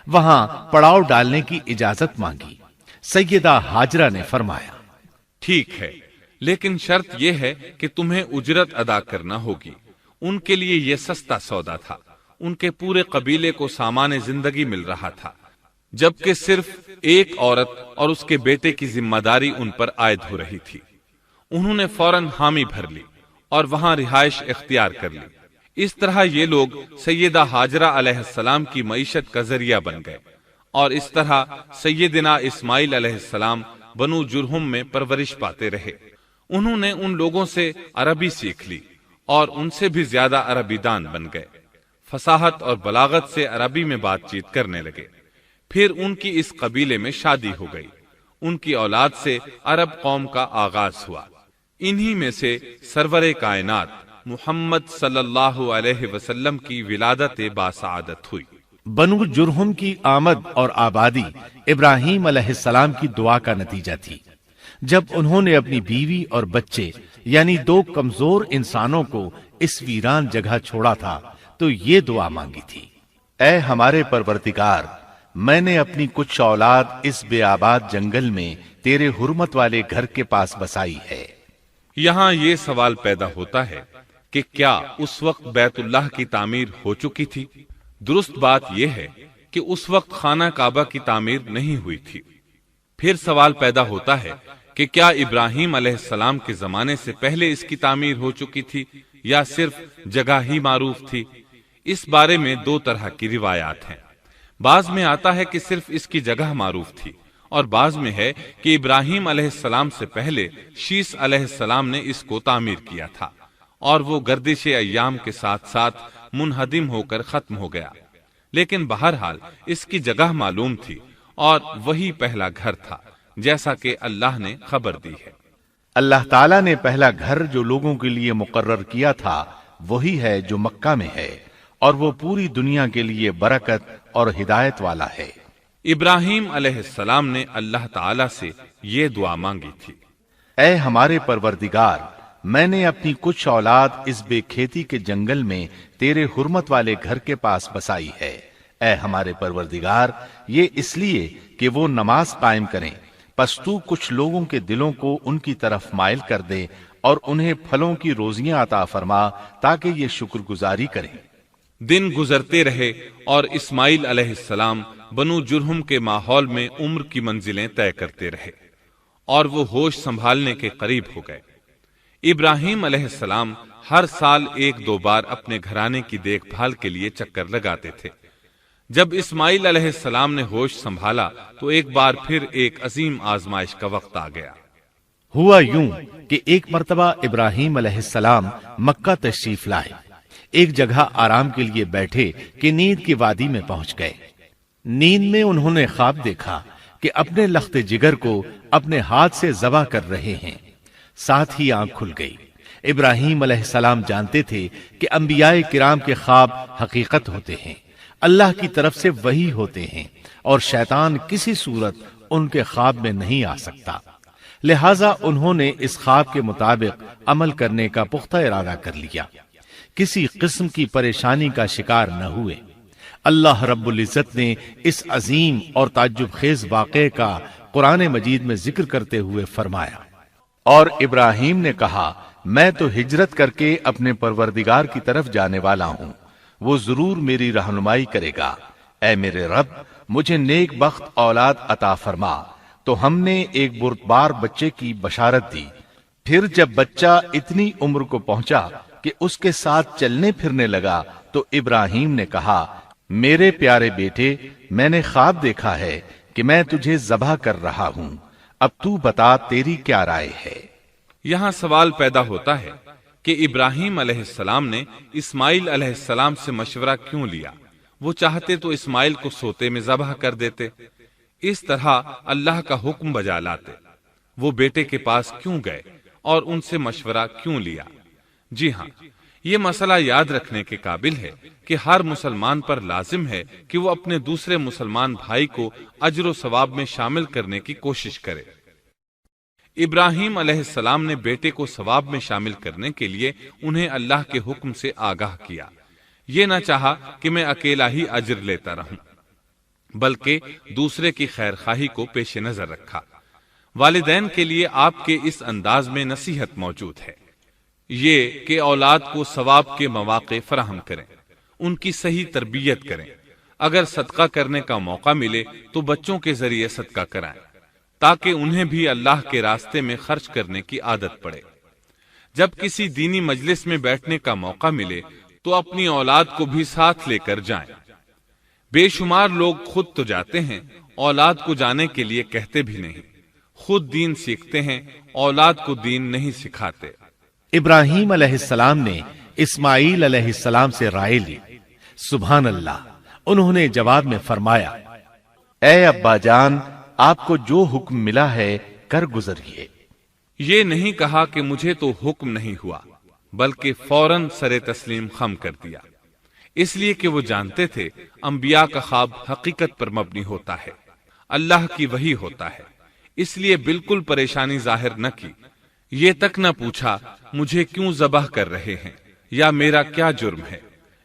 وہاں پڑاؤ ڈالنے کی اجازت مانگی۔ سیدہ ہاجرہ نے فرمایا، ٹھیک ہے، لیکن شرط یہ ہے کہ تمہیں اجرت ادا کرنا ہوگی۔ ان کے لیے یہ سستا سودا تھا۔ ان کے پورے قبیلے کو سامان زندگی مل رہا تھا، جبکہ صرف ایک عورت اور اس کے بیٹے کی ذمہ داری ان پر عائد ہو رہی تھی۔ انہوں نے فوراً حامی بھر لی اور وہاں رہائش اختیار کر لی۔ اس طرح یہ لوگ سیدہ ہاجرہ علیہ السلام کی معیشت کا ذریعہ بن گئے، اور اس طرح سیدنا اسماعیل علیہ السلام بنو جرہم میں پرورش پاتے رہے۔ انہوں نے ان لوگوں سے عربی سیکھ لی اور ان سے بھی زیادہ عربی دان بن گئے۔ فصاحت اور بلاغت سے عربی میں بات چیت کرنے لگے۔ پھر ان کی اس قبیلے میں شادی ہو گئی۔ ان کی اولاد سے عرب قوم کا آغاز ہوا۔ انہی میں سے سرور کائنات محمد صلی اللہ علیہ وسلم کی ولادت باسعادت ہوئی۔ بنو جرہم کی آمد اور آبادی ابراہیم علیہ السلام کی دعا کا نتیجہ تھی۔ جب انہوں نے اپنی بیوی اور بچے یعنی دو کمزور انسانوں کو اس ویران جگہ چھوڑا تھا تو یہ دعا مانگی تھی، اے ہمارے پروردگار، میں نے اپنی کچھ اولاد اس بے آباد جنگل میں تیرے حرمت والے گھر کے پاس بسائی ہے۔ یہاں یہ سوال پیدا ہوتا ہے کہ کیا اس وقت بیت اللہ کی تعمیر ہو چکی تھی؟ درست بات یہ ہے کہ اس وقت خانہ کعبہ کی تعمیر نہیں ہوئی تھی۔ پھر سوال پیدا ہوتا ہے کہ کیا ابراہیم علیہ السلام کے زمانے سے پہلے اس کی تعمیر ہو چکی تھی یا صرف جگہ ہی معروف تھی؟ اس بارے میں دو طرح کی روایات ہیں۔ بعض میں آتا ہے کہ صرف اس کی جگہ معروف تھی، اور بعض میں ہے کہ ابراہیم علیہ السلام سے پہلے شیس علیہ السلام نے اس کو تعمیر کیا تھا، اور وہ گردش ایام کے ساتھ ساتھ منہدم ہو کر ختم ہو گیا۔ لیکن بہرحال اس کی جگہ معلوم تھی اور وہی پہلا گھر تھا، جیسا کہ اللہ نے خبر دی ہے۔ اللہ تعالیٰ نے پہلا گھر جو لوگوں کے لیے مقرر کیا تھا وہی ہے جو مکہ میں ہے، اور وہ پوری دنیا کے لیے برکت اور ہدایت والا ہے۔ ابراہیم علیہ السلام نے اللہ تعالیٰ سے یہ دعا مانگی تھی، اے ہمارے پروردگار، میں نے اپنی کچھ اولاد اس بے کھیتی کے جنگل میں تیرے حرمت والے گھر کے پاس بسائی ہے۔ اے ہمارے پروردگار، یہ اس لیے کہ وہ نماز قائم کریں، پس تو کچھ لوگوں کے دلوں کو ان کی طرف مائل کر دے اور انہیں پھلوں کی روزیاں عطا فرما تاکہ یہ شکر گزاری کریں۔ دن گزرتے رہے اور اسماعیل علیہ السلام بنو جرہم کے ماحول میں عمر کی منزلیں طے کرتے رہے اور وہ ہوش سنبھالنے کے قریب ہو گئے۔ ابراہیم علیہ السلام ہر سال ایک دو بار اپنے گھرانے کی دیکھ بھال کے لیے چکر لگاتے تھے۔ جب اسماعیل علیہ السلام نے ہوش سنبھالا تو ایک بار پھر ایک عظیم آزمائش کا وقت آ گیا۔ ہوا یوں کہ ایک مرتبہ ابراہیم علیہ السلام مکہ تشریف لائے، ایک جگہ آرام کے لیے بیٹھے کہ نیند کی وادی میں پہنچ گئے۔ نیند میں انہوں نے خواب دیکھا کہ اپنے لخت جگر کو اپنے ہاتھ سے ذبح کر رہے ہیں، ساتھ ہی آنکھ کھل گئی۔ ابراہیم علیہ السلام جانتے تھے کہ انبیاء کرام کے خواب حقیقت ہوتے ہیں، اللہ کی طرف سے وحی ہوتے ہیں، اور شیطان کسی صورت ان کے خواب میں نہیں آ سکتا، لہذا انہوں نے اس خواب کے مطابق عمل کرنے کا پختہ ارادہ کر لیا، کسی قسم کی پریشانی کا شکار نہ ہوئے۔ اللہ رب العزت نے اس عظیم اور تعجب خیز واقعے کا قرآن مجید میں ذکر کرتے ہوئے فرمایا، اور ابراہیم نے کہا، میں تو ہجرت کر کے اپنے پروردگار کی طرف جانے والا ہوں، وہ ضرور میری رہنمائی کرے گا۔ اے میرے رب، مجھے نیک بخت اولاد عطا فرما۔ تو ہم نے ایک بردبار بچے کی بشارت دی۔ پھر جب بچہ اتنی عمر کو پہنچا کہ اس کے ساتھ چلنے پھرنے لگا تو ابراہیم نے کہا، میرے پیارے بیٹے، میں نے خواب دیکھا ہے کہ میں تجھے ذبح کر رہا ہوں، اب تو بتا تیری کیا رائے ہے؟ یہاں سوال پیدا ہوتا ہے کہ ابراہیم علیہ السلام نے اسماعیل علیہ السلام سے مشورہ کیوں لیا؟ وہ چاہتے تو اسماعیل کو سوتے میں ذبح کر دیتے، اس طرح اللہ کا حکم بجا لاتے۔ وہ بیٹے کے پاس کیوں گئے اور ان سے مشورہ کیوں لیا؟ جی ہاں، یہ مسئلہ یاد رکھنے کے قابل ہے کہ ہر مسلمان پر لازم ہے کہ وہ اپنے دوسرے مسلمان بھائی کو اجر و ثواب میں شامل کرنے کی کوشش کرے۔ ابراہیم علیہ السلام نے بیٹے کو ثواب میں شامل کرنے کے لیے انہیں اللہ کے حکم سے آگاہ کیا۔ یہ نہ چاہا کہ میں اکیلا ہی اجر لیتا رہوں، بلکہ دوسرے کی خیر خواہی کو پیش نظر رکھا۔ والدین کے لیے آپ کے اس انداز میں نصیحت موجود ہے، یہ کہ اولاد کو ثواب کے مواقع فراہم کریں، ان کی صحیح تربیت کریں۔ اگر صدقہ کرنے کا موقع ملے تو بچوں کے ذریعے صدقہ کرائیں، تاکہ انہیں بھی اللہ کے راستے میں خرچ کرنے کی عادت پڑے۔ جب کسی دینی مجلس میں بیٹھنے کا موقع ملے تو اپنی اولاد کو بھی ساتھ لے کر جائیں۔ بے شمار لوگ خود تو جاتے ہیں، اولاد کو جانے کے لیے کہتے بھی نہیں، خود دین سیکھتے ہیں، اولاد کو دین نہیں سکھاتے۔ ابراہیم علیہ السلام نے اسماعیل علیہ السلام سے رائے لی۔ سبحان اللہ، انہوں نے جواب میں فرمایا، اے ابا جان، آپ کو جو حکم ملا ہے کر گزریے۔ یہ نہیں کہا کہ مجھے تو حکم نہیں ہوا، بلکہ فوراً سر تسلیم خم کر دیا، اس لیے کہ وہ جانتے تھے انبیاء کا خواب حقیقت پر مبنی ہوتا ہے، اللہ کی وحی ہوتا ہے، اس لیے بالکل پریشانی ظاہر نہ کی، یہ تک نہ پوچھا مجھے کیوں ذبح کر رہے ہیں، یا میرا کیا جرم ہے،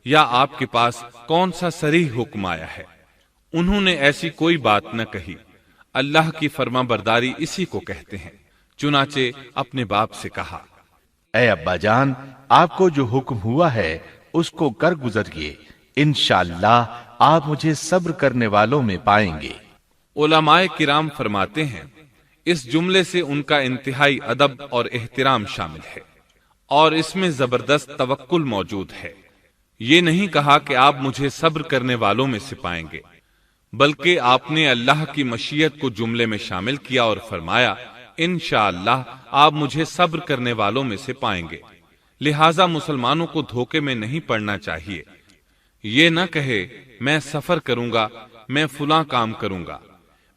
یا آپ کے پاس کون سا صریح حکم آیا ہے۔ انہوں نے ایسی کوئی بات نہ کہی۔ اللہ کی فرما برداری اسی کو کہتے ہیں۔ چنانچہ اپنے باپ سے کہا، اے ابا جان، آپ کو جو حکم ہوا ہے اس کو کر گزریے، انشاءاللہ آپ مجھے صبر کرنے والوں میں پائیں گے۔ علماء کرام فرماتے ہیں اس جملے سے ان کا انتہائی ادب اور احترام شامل ہے، اور اس میں زبردست توکل موجود ہے۔ یہ نہیں کہا کہ آپ مجھے صبر کرنے والوں میں سے پائیں گے، بلکہ آپ نے اللہ کی مشیت کو جملے میں شامل کیا اور فرمایا، انشاءاللہ آپ مجھے صبر کرنے والوں میں سے پائیں گے۔ لہٰذا مسلمانوں کو دھوکے میں نہیں پڑنا چاہیے۔ یہ نہ کہے میں سفر کروں گا، میں فلاں کام کروں گا،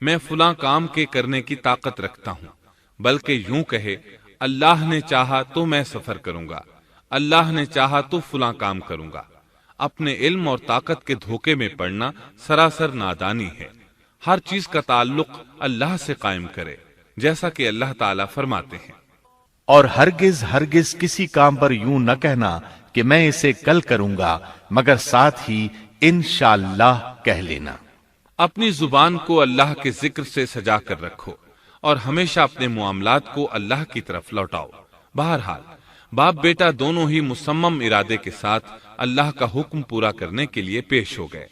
میں فلاں کام کے کرنے کی طاقت رکھتا ہوں، بلکہ یوں کہے اللہ نے چاہا تو میں سفر کروں گا، اللہ نے چاہا تو فلاں کام کروں گا۔ اپنے علم اور طاقت کے دھوکے میں پڑنا سراسر نادانی ہے۔ ہر چیز کا تعلق اللہ سے قائم کرے، جیسا کہ اللہ تعالیٰ فرماتے ہیں، اور ہرگز ہرگز کسی کام پر یوں نہ کہنا کہ میں اسے کل کروں گا، مگر ساتھ ہی انشاءاللہ کہہ لینا۔ اپنی زبان کو اللہ کے ذکر سے سجا کر رکھو اور ہمیشہ اپنے معاملات کو اللہ کی طرف لوٹاؤ۔ بہرحال باپ بیٹا دونوں ہی مصمم ارادے کے ساتھ اللہ کا حکم پورا کرنے کے لیے پیش ہو گئے۔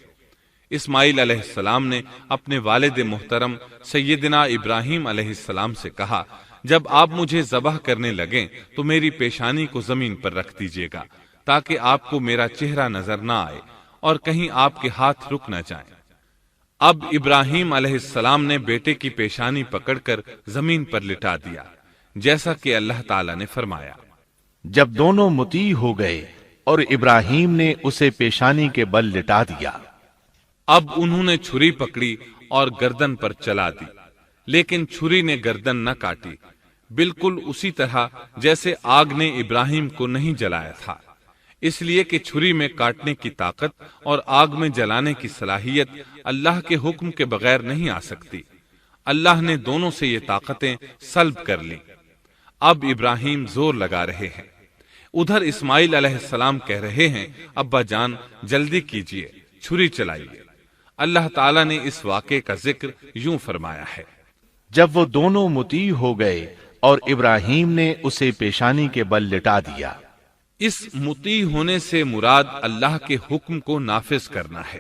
اسماعیل علیہ السلام نے اپنے والد محترم سیدنا ابراہیم علیہ السلام سے کہا، جب آپ مجھے ذبح کرنے لگیں تو میری پیشانی کو زمین پر رکھ دیجیے گا تاکہ آپ کو میرا چہرہ نظر نہ آئے اور کہیں آپ کے ہاتھ رک نہ جائیں۔ اب ابراہیم علیہ السلام نے بیٹے کی پیشانی پکڑ کر زمین پر لٹا دیا، جیسا کہ اللہ تعالیٰ نے فرمایا۔ جب دونوں مطیع ہو گئے اور ابراہیم نے اسے پیشانی کے بل لٹا دیا، اب انہوں نے چھری پکڑی اور گردن پر چلا دی، لیکن چھری نے گردن نہ کاٹی، بالکل اسی طرح جیسے آگ نے ابراہیم کو نہیں جلایا تھا، اس لیے کہ چھری میں کاٹنے کی طاقت اور آگ میں جلانے کی صلاحیت اللہ کے حکم کے بغیر نہیں آ سکتی۔ اللہ نے دونوں سے یہ طاقتیں سلب کر لی۔ اب ابراہیم زور لگا رہے ہیں، ادھر اسماعیل علیہ السلام کہہ رہے ہیں، ابا جان جلدی کیجئے، چھری چلائیے۔ اللہ تعالیٰ نے اس واقعے کا ذکر یوں فرمایا ہے، جب وہ دونوں مطیع ہو گئے اور ابراہیم نے اسے پیشانی کے بل لٹا دیا۔ اس مطیع ہونے سے مراد اللہ کے حکم کو نافذ کرنا ہے۔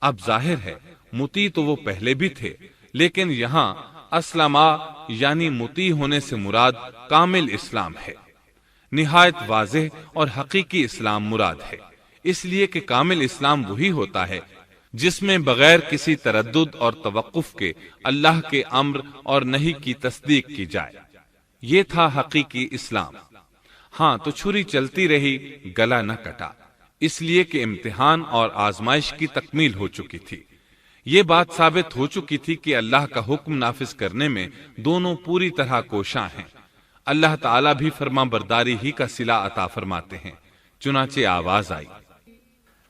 اب ظاہر ہے مطیع تو وہ پہلے بھی تھے، لیکن یہاں اسلما یعنی مطیع ہونے سے مراد کامل اسلام ہے۔ نہایت واضح اور حقیقی اسلام مراد ہے، اس لیے کہ کامل اسلام وہی ہوتا ہے جس میں بغیر کسی تردد اور توقف کے اللہ کے امر اور نہی کی تصدیق کی جائے۔ یہ تھا حقیقی اسلام۔ ہاں تو چھری چلتی رہی، گلا نہ کٹا، اس لیے کہ امتحان اور آزمائش کی تکمیل ہو چکی تھی۔ یہ بات ثابت ہو چکی تھی کہ اللہ کا حکم نافذ کرنے میں دونوں پوری طرح کوشاں ہیں۔ اللہ تعالیٰ بھی فرما برداری ہی کا صلہ عطا فرماتے ہیں۔ چنانچہ آواز آئی،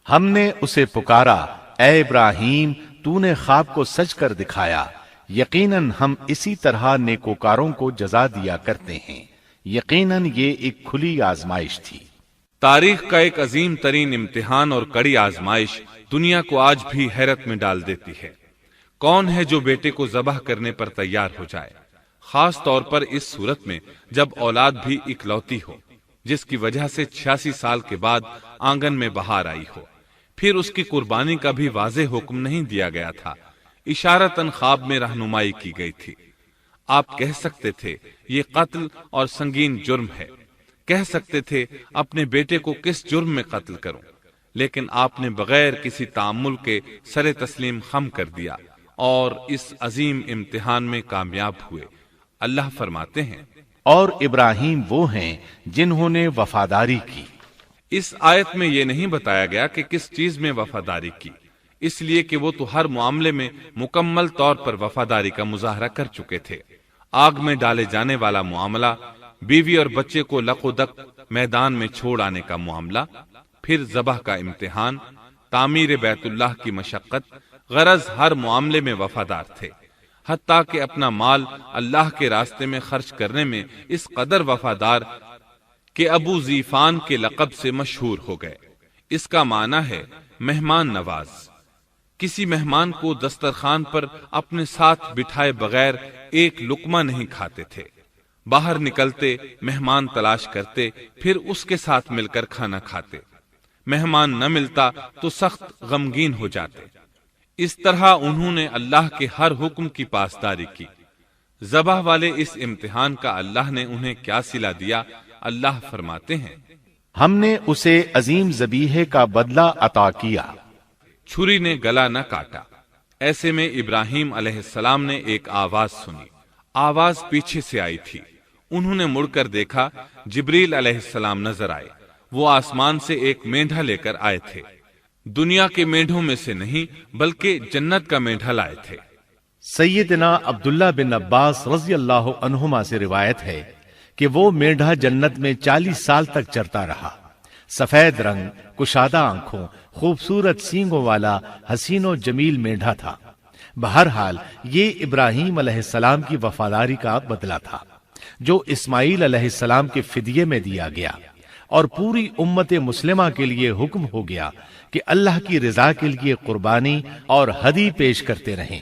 ہم نے اسے پکارا، اے ابراہیم تو نے خواب کو سچ کر دکھایا، یقیناً ہم اسی طرح نیکوکاروں کو جزا دیا کرتے ہیں۔ یقیناً یہ ایک کھلی آزمائش تھی۔ تاریخ کا ایک عظیم ترین امتحان اور کڑی آزمائش دنیا کو آج بھی حیرت میں ڈال دیتی ہے۔ کون ہے جو بیٹے کو ذبح کرنے پر تیار ہو جائے، خاص طور پر اس صورت میں جب اولاد بھی اکلوتی ہو، جس کی وجہ سے 86 سال کے بعد آنگن میں بہار آئی ہو۔ پھر اس کی قربانی کا بھی واضح حکم نہیں دیا گیا تھا، اشارتاً خواب میں رہنمائی کی گئی تھی۔ آپ کہہ سکتے تھے یہ قتل اور سنگین جرم ہے، کہہ سکتے تھے اپنے بیٹے کو کس جرم میں قتل کروں، لیکن آپ نے بغیر کسی تعامل کے سر تسلیم خم کر دیا اور اس عظیم امتحان میں کامیاب ہوئے۔ اللہ فرماتے ہیں، اور ابراہیم وہ ہیں جنہوں نے وفاداری کی۔ اس آیت میں یہ نہیں بتایا گیا کہ کس چیز میں وفاداری کی، اس لیے کہ وہ تو ہر معاملے میں مکمل طور پر وفاداری کا مظاہرہ کر چکے تھے۔ آگ میں ڈالے جانے والا معاملہ، بیوی اور بچے کو لق و دق میدان میں چھوڑ آنے کا معاملہ، پھر ذبح کا امتحان، تعمیر بیت اللہ کی مشقت، غرض ہر معاملے میں وفادار تھے، حتیٰ کہ اپنا مال اللہ کے راستے میں خرچ کرنے میں اس قدر وفادار کہ ابو زیفان کے لقب سے مشہور ہو گئے۔ اس کا معنی ہے مہمان نواز۔ کسی مہمان کو دسترخوان پر اپنے ساتھ بٹھائے بغیر ایک لقمہ نہیں کھاتے تھے، باہر نکلتے مہمان تلاش کرتے، پھر اس کے ساتھ مل کر کھانا کھاتے، مہمان نہ ملتا تو سخت غمگین ہو جاتے۔ اس طرح انہوں نے اللہ کے ہر حکم کی پاسداری کی۔ ذبح والے اس امتحان کا اللہ نے انہیں کیا صلہ دیا؟ اللہ فرماتے ہیں، ہم نے اسے عظیم ذبیحے کا بدلہ عطا کیا۔ چھری نے گلا نہ کاٹا۔ ایسے میں ابراہیم علیہ السلام نے ایک آواز سنی، آواز پیچھے سے آئی تھی۔ انہوں نے مڑ کر دیکھا، جبریل علیہ السلام نظر آئے۔ وہ آسمان سے ایک مینڈھا لے کر آئے تھے۔ دنیا کے میڈھوں میں سے نہیں بلکہ جنت کا میڈھا لائے تھے۔ سیدنا عبداللہ بن عباس رضی اللہ عنہما سے روایت ہے کہ وہ میڈھا جنت میں 40 سال تک چرتا رہا۔ سفید رنگ، کشادہ آنکھوں، خوبصورت سینگوں والا حسین و جمیل میڈھا تھا۔ بہرحال یہ ابراہیم علیہ السلام کی وفاداری کا بدلہ تھا جو اسماعیل علیہ السلام کے فدیے میں دیا گیا، اور پوری امت مسلمہ کے لیے حکم ہو گیا کہ اللہ کی رضا کے لیے قربانی اور ہدی پیش کرتے رہیں۔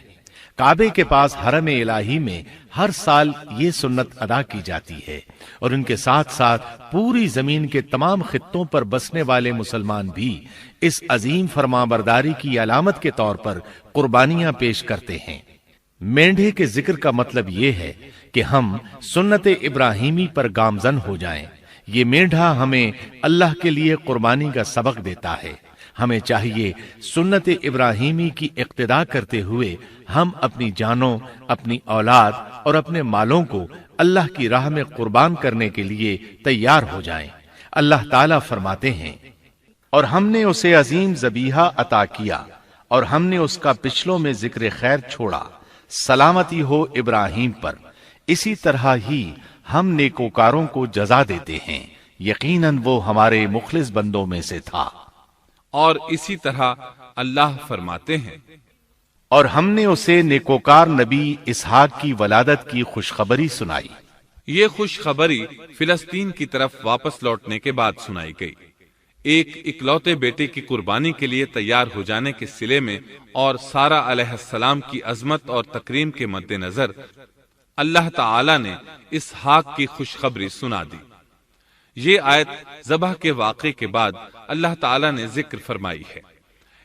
کعبے کے پاس حرم الہی میں ہر سال یہ سنت ادا کی جاتی ہے، اور ان کے ساتھ ساتھ پوری زمین کے تمام خطوں پر بسنے والے مسلمان بھی اس عظیم فرمانبرداری کی علامت کے طور پر قربانیاں پیش کرتے ہیں۔ مینڈھے کے ذکر کا مطلب یہ ہے کہ ہم سنت ابراہیمی پر گامزن ہو جائیں۔ یہ میڈھا ہمیں اللہ کے لیے قربانی کا سبق دیتا ہے۔ ہمیں چاہیے سنت ابراہیمی کی اقتدا کرتے ہوئے ہم اپنی جانوں، اپنی اولاد اور اپنے مالوں کو اللہ کی راہ میں قربان کرنے کے لیے تیار ہو جائیں۔ اللہ تعالیٰ فرماتے ہیں، اور ہم نے اسے عظیم ذبیحہ عطا کیا، اور ہم نے اس کا پچھلوں میں ذکر خیر چھوڑا، سلامتی ہو ابراہیم پر۔ اسی طرح ہی ہم نیکوکاروں کو جزا دیتے ہیں، یقیناً وہ ہمارے مخلص بندوں میں سے تھا۔ اور اسی طرح اللہ فرماتے ہیں، اور ہم نے اسے نیکوکار نبی اسحاق کی ولادت کی خوشخبری سنائی۔ یہ خوشخبری فلسطین کی طرف واپس لوٹنے کے بعد سنائی گئی۔ ایک اکلوتے بیٹے کی قربانی کے لیے تیار ہو جانے کے صلے میں اور سارہ علیہ السلام کی عظمت اور تکریم کے مد نظر اللہ تعالی نے اسحاق کی خوشخبری سنا دی۔ یہ آیت ذبح کے واقعے کے بعد اللہ تعالی نے ذکر فرمائی ہے،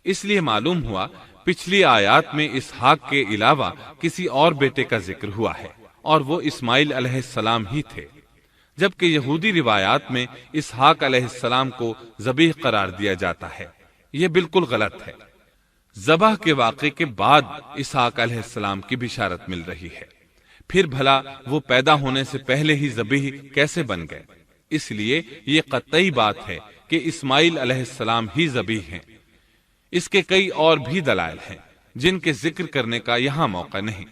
اس لیے معلوم ہوا پچھلی آیات میں اسحاق کے علاوہ کسی اور بیٹے کا ذکر ہوا ہے، اور وہ اسماعیل علیہ السلام ہی تھے، جبکہ یہودی روایات میں اسحاق علیہ السلام کو ذبیح قرار دیا جاتا ہے۔ یہ بالکل غلط ہے۔ ذبح کے واقعے کے بعد اسحاق علیہ السلام کی بشارت مل رہی ہے، پھر بھلا وہ پیدا ہونے سے پہلے ہی ذبیح کیسے بن گئے؟ اس لیے یہ قطعی بات ہے کہ اسماعیل علیہ السلام ہی ذبیح ہیں۔ اس کے کئی اور بھی دلائل ہیں جن کے ذکر کرنے کا یہاں موقع نہیں۔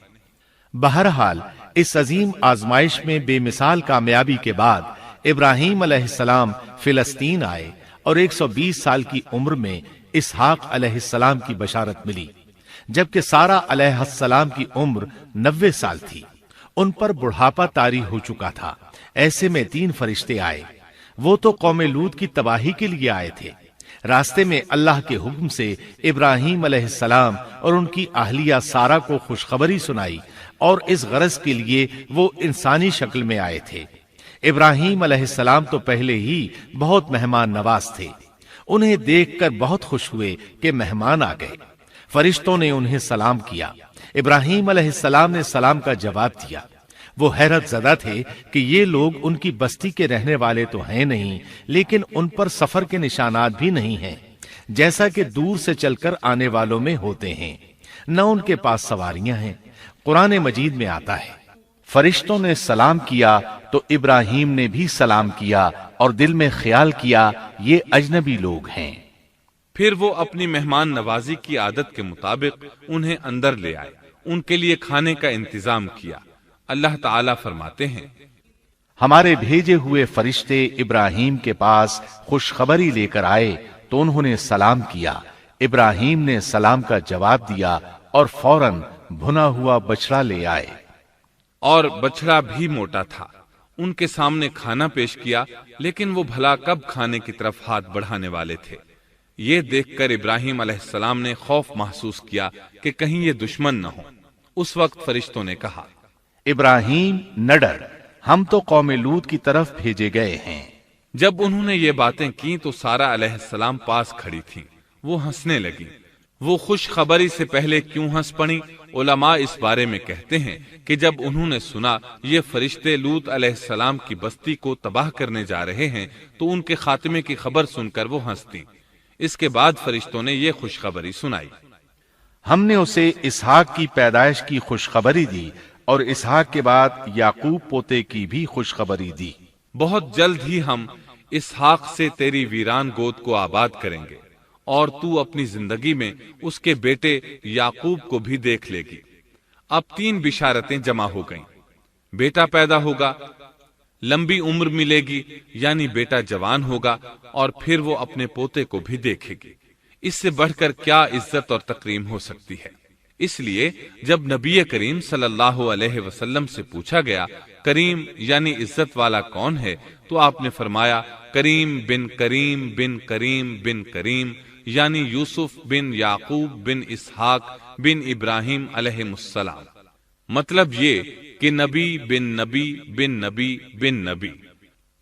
بہرحال اس عظیم آزمائش میں بے مثال کامیابی کے بعد ابراہیم علیہ السلام فلسطین آئے، اور 120 سال کی عمر میں اسحاق علیہ السلام کی بشارت ملی، جبکہ سارہ علیہ السلام کی عمر 90 سال تھی۔ ان پر بڑھاپا طاری ہو چکا تھا۔ ایسے میں 3 فرشتے آئے۔ وہ تو قوم لوط کی تباہی کے لیے آئے تھے۔ راستے میں اللہ کے حکم سے ابراہیم علیہ السلام اور ان کی اہلیہ سارہ کو خوشخبری سنائی، اور اس غرض کے لیے وہ انسانی شکل میں آئے تھے۔ ابراہیم علیہ السلام تو پہلے ہی بہت مہمان نواز تھے۔ انہیں دیکھ کر بہت خوش ہوئے کہ مہمان آ گئے۔ فرشتوں نے انہیں سلام کیا۔ ابراہیم علیہ السلام نے سلام کا جواب دیا۔ وہ حیرت زدہ تھے کہ یہ لوگ ان کی بستی کے رہنے والے تو ہیں نہیں، لیکن ان پر سفر کے نشانات بھی نہیں ہیں، جیسا کہ دور سے چل کر آنے والوں میں ہوتے ہیں۔ نہ ان کے پاس سواریاں ہیں۔ قرآن مجید میں آتا ہے، فرشتوں نے سلام کیا تو ابراہیم نے بھی سلام کیا، اور دل میں خیال کیا یہ اجنبی لوگ ہیں۔ پھر وہ اپنی مہمان نوازی کی عادت کے مطابق انہیں اندر لے آئے، ان کے لیے کھانے کا انتظام کیا۔ اللہ تعالیٰ فرماتے ہیں، ہمارے بھیجے ہوئے فرشتے ابراہیم کے پاس خوشخبری لے کر آئے تو انہوں نے سلام کیا۔ ابراہیم نے سلام کا جواب دیا اور فوراً بھنا ہوا بچڑا لے آئے، اور بچڑا بھی موٹا تھا۔ ان کے سامنے کھانا پیش کیا، لیکن وہ بھلا کب کھانے کی طرف ہاتھ بڑھانے والے تھے۔ یہ دیکھ کر ابراہیم علیہ السلام نے خوف محسوس کیا کہ کہیں یہ دشمن نہ ہو۔ اس وقت فرشتوں نے کہا، ابراہیم نہ ڈر، ہم تو قوم لوط کی طرف بھیجے گئے ہیں۔ جب انہوں نے یہ باتیں کی تو سارہ علیہ السلام پاس کھڑی تھی۔ وہ ہنسنے لگی۔ وہ خوش خبری سے پہلے کیوں ہنس پڑی؟ علماء اس بارے میں کہتے ہیں کہ جب انہوں نے سنا یہ فرشتے لوط علیہ السلام کی بستی کو تباہ کرنے جا رہے ہیں تو ان کے خاتمے کی خبر سن کر وہ ہنستی۔ اس کے بعد فرشتوں نے یہ خوشخبری سنائی، ہم نے اسے اسحاق کی پیدائش کی خوشخبری دی، اور اسحاق کے بعد یعقوب پوتے کی بھی خوشخبری دی۔ بہت جلد ہی ہم اسحاق سے تیری ویران گود کو آباد کریں گے، اور تو اپنی زندگی میں اس کے بیٹے یعقوب کو بھی دیکھ لے گی۔ اب 3 بشارتیں جمع ہو گئیں۔ بیٹا پیدا ہوگا، لمبی عمر ملے گی یعنی بیٹا جوان ہوگا، اور پھر وہ اپنے پوتے کو بھی دیکھے گی۔ اس سے بڑھ کر کیا عزت اور تکریم ہو سکتی ہے؟ اس لیے جب نبی کریم صلی اللہ علیہ وسلم سے پوچھا گیا کریم یعنی عزت والا کون ہے، تو آپ نے فرمایا کریم بن کریم بن کریم بن کریم، یعنی یوسف بن یعقوب بن اسحاق بن ابراہیم علیہ السلام۔ مطلب یہ کہ نبی بن نبی بن نبی بن نبی۔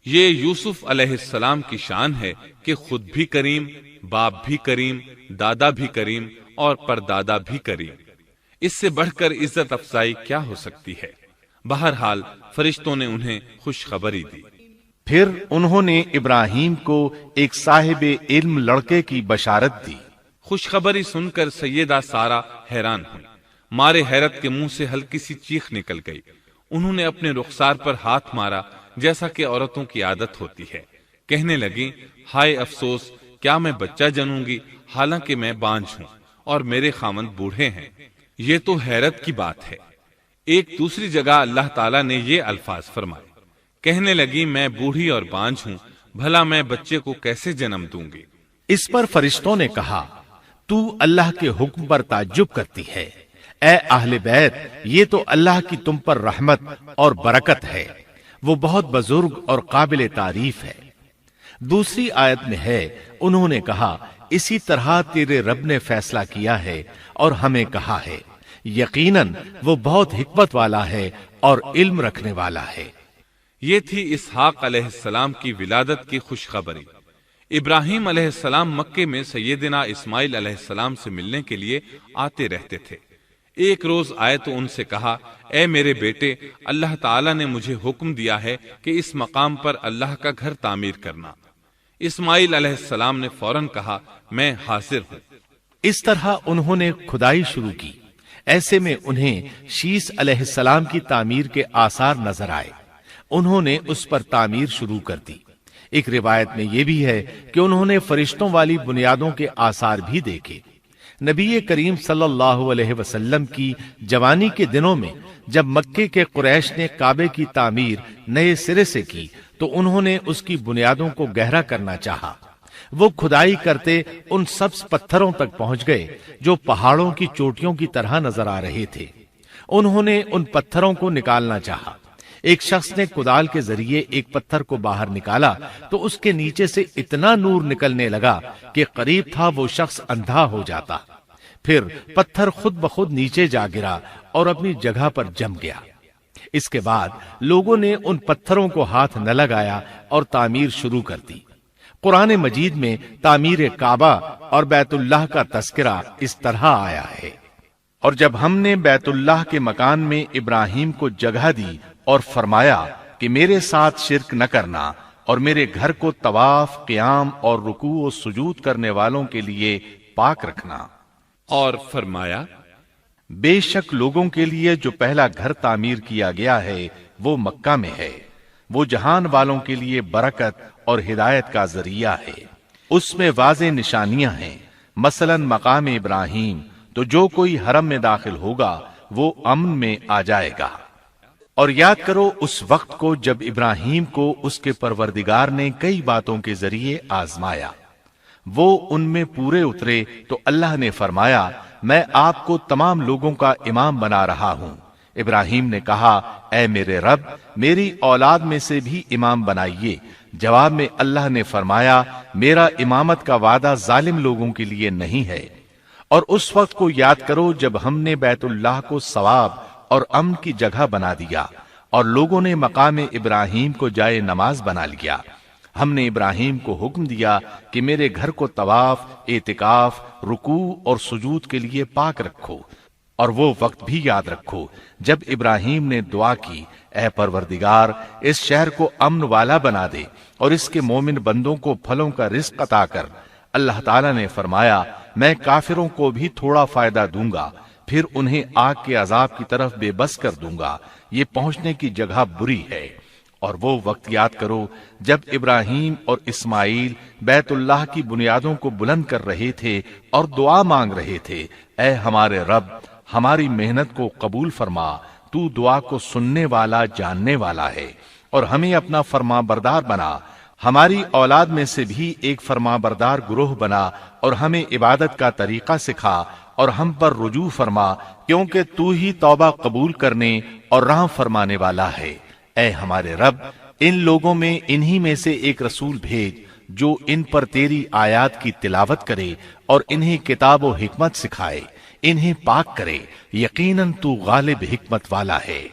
یہ یوسف علیہ السلام کی شان ہے کہ خود بھی کریم، باپ بھی کریم، دادا بھی کریم اور پردادا بھی کریم۔ اس سے بڑھ کر عزت افزائی کیا ہو سکتی ہے؟ بہرحال فرشتوں نے انہیں خوشخبری دی۔ پھر انہوں نے ابراہیم کو ایک صاحب علم لڑکے کی بشارت دی۔ خوشخبری سن کر سیدہ سارہ حیران ہوئی، مارے حیرت کے منہ سے ہلکی سی چیخ نکل گئی۔ انہوں نے اپنے رخسار پر ہاتھ مارا جیسا کہ عورتوں کی عادت ہوتی ہے، کہنے لگی ہائے افسوس، کیا میں بچہ جنوں گی حالانکہ میں بانجھ ہوں اور میرے خاوند بوڑھے ہیں؟ یہ تو حیرت کی بات ہے۔ ایک دوسری جگہ اللہ تعالیٰ نے یہ الفاظ فرمائے، کہنے لگی میں بوڑھی اور بانجھ ہوں، بھلا میں بچے کو کیسے جنم دوں گی؟ اس پر فرشتوں نے کہا تو اللہ کے حکم پر تعجب کرتی ہے، اے اہل بیت، یہ تو اللہ کی تم پر رحمت اور برکت ہے، وہ بہت بزرگ اور قابل تعریف ہے۔ دوسری آیت میں ہے انہوں نے کہا اسی طرح تیرے رب نے فیصلہ کیا ہے اور ہمیں کہا ہے، یقیناً وہ بہت حکمت والا ہے اور علم رکھنے والا ہے۔ یہ تھی اسحاق علیہ السلام کی ولادت کی خوشخبری۔ ابراہیم علیہ السلام مکے میں سیدنا اسماعیل علیہ السلام سے ملنے کے لیے آتے رہتے تھے۔ ایک روز آئے تو ان سے کہا اے میرے بیٹے، اللہ تعالیٰ نے مجھے حکم دیا ہے کہ اس مقام پر اللہ کا گھر تعمیر کرنا۔ اسماعیل علیہ السلام نے فوراً کہا میں حاضر ہوں۔ اس طرح انہوں نے کھدائی شروع کی۔ ایسے میں انہیں شیش علیہ السلام کی تعمیر کے آثار نظر آئے۔ انہوں نے اس پر تعمیر شروع کر دی۔ ایک روایت میں یہ بھی ہے کہ انہوں نے فرشتوں والی بنیادوں کے آثار بھی دیکھے۔ نبی کریم صلی اللہ علیہ وسلم کی جوانی کے دنوں میں جب مکے کے قریش نے کعبے کی تعمیر نئے سرے سے کی تو انہوں نے اس کی بنیادوں کو گہرا کرنا چاہا۔ وہ کھدائی کرتے ان سبز پتھروں تک پہنچ گئے جو پہاڑوں کی چوٹیوں کی طرح نظر آ رہے تھے۔ انہوں نے ان پتھروں کو نکالنا چاہا۔ ایک شخص نے کدال کے ذریعے ایک پتھر کو باہر نکالا تو اس کے نیچے سے اتنا نور نکلنے لگا کہ قریب تھا وہ شخص اندھا ہو جاتا۔ پھر پتھر خود بخود نیچے جا گرا اور اپنی جگہ پر جم گیا۔ اس کے بعد لوگوں نے ان پتھروں کو ہاتھ نہ لگایا اور تعمیر شروع کر دی۔ قرآن مجید میں تعمیر کعبہ اور بیت اللہ کا تذکرہ اس طرح آیا ہے، اور جب ہم نے بیت اللہ کے مکان میں ابراہیم کو جگہ دی اور فرمایا کہ میرے ساتھ شرک نہ کرنا اور میرے گھر کو طواف، قیام اور رکوع و سجود کرنے والوں کے لیے پاک رکھنا، اور فرمایا بے شک لوگوں کے لیے جو پہلا گھر تعمیر کیا گیا ہے وہ مکہ میں ہے، وہ جہان والوں کے لیے برکت اور ہدایت کا ذریعہ ہے۔ اس میں واضح نشانیاں ہیں، مثلا مقام ابراہیم، تو جو کوئی حرم میں داخل ہوگا وہ امن میں آ جائے گا۔ اور یاد کرو اس وقت کو جب ابراہیم کو اس کے پروردگار نے کئی باتوں کے ذریعے آزمایا، وہ ان میں پورے اترے تو اللہ نے فرمایا میں آپ کو تمام لوگوں کا امام بنا رہا ہوں۔ ابراہیم نے کہا اے میرے رب، میری اولاد میں سے بھی امام بنائیے۔ جواب میں اللہ نے فرمایا میرا امامت کا وعدہ ظالم لوگوں کے لیے نہیں ہے۔ اور اس وقت کو یاد کرو جب ہم نے بیت اللہ کو ثواب اور امن کی جگہ بنا دیا اور لوگوں نے مقام ابراہیم کو جائے نماز بنا لیا۔ ہم نے ابراہیم کو حکم دیا کہ میرے گھر کو طواف، اعتکاف، رکوع اور سجود کے لیے پاک رکھو، اور وہ وقت بھی یاد رکھو جب ابراہیم نے دعا کی اے پروردگار اس شہر کو امن والا بنا دے اور اس کے مومن بندوں کو پھلوں کا رزق عطا کر۔ اللہ تعالیٰ نے فرمایا میں کافروں کو بھی تھوڑا فائدہ دوں گا، پھر انہیں آگ کے عذاب کی طرف بے بس کر دوں گا، یہ پہنچنے کی جگہ بری ہے۔ اور وہ وقت یاد کرو جب ابراہیم اور اسماعیل بیت اللہ کی بنیادوں کو بلند کر رہے تھے اور دعا مانگ رہے تھے، اے ہمارے رب، ہماری محنت کو قبول فرما، تو دعا کو سننے والا جاننے والا ہے، اور ہمیں اپنا فرما بردار بنا، ہماری اولاد میں سے بھی ایک فرما بردار گروہ بنا، اور ہمیں عبادت کا طریقہ سکھا، اور ہم پر رجوع فرما، کیونکہ تو ہی توبہ قبول کرنے اور رحم فرمانے والا ہے۔ اے ہمارے رب، ان لوگوں میں انہی میں سے ایک رسول بھیج جو ان پر تیری آیات کی تلاوت کرے اور انہیں کتاب و حکمت سکھائے، انہیں پاک کرے، یقیناً تو غالب حکمت والا ہے۔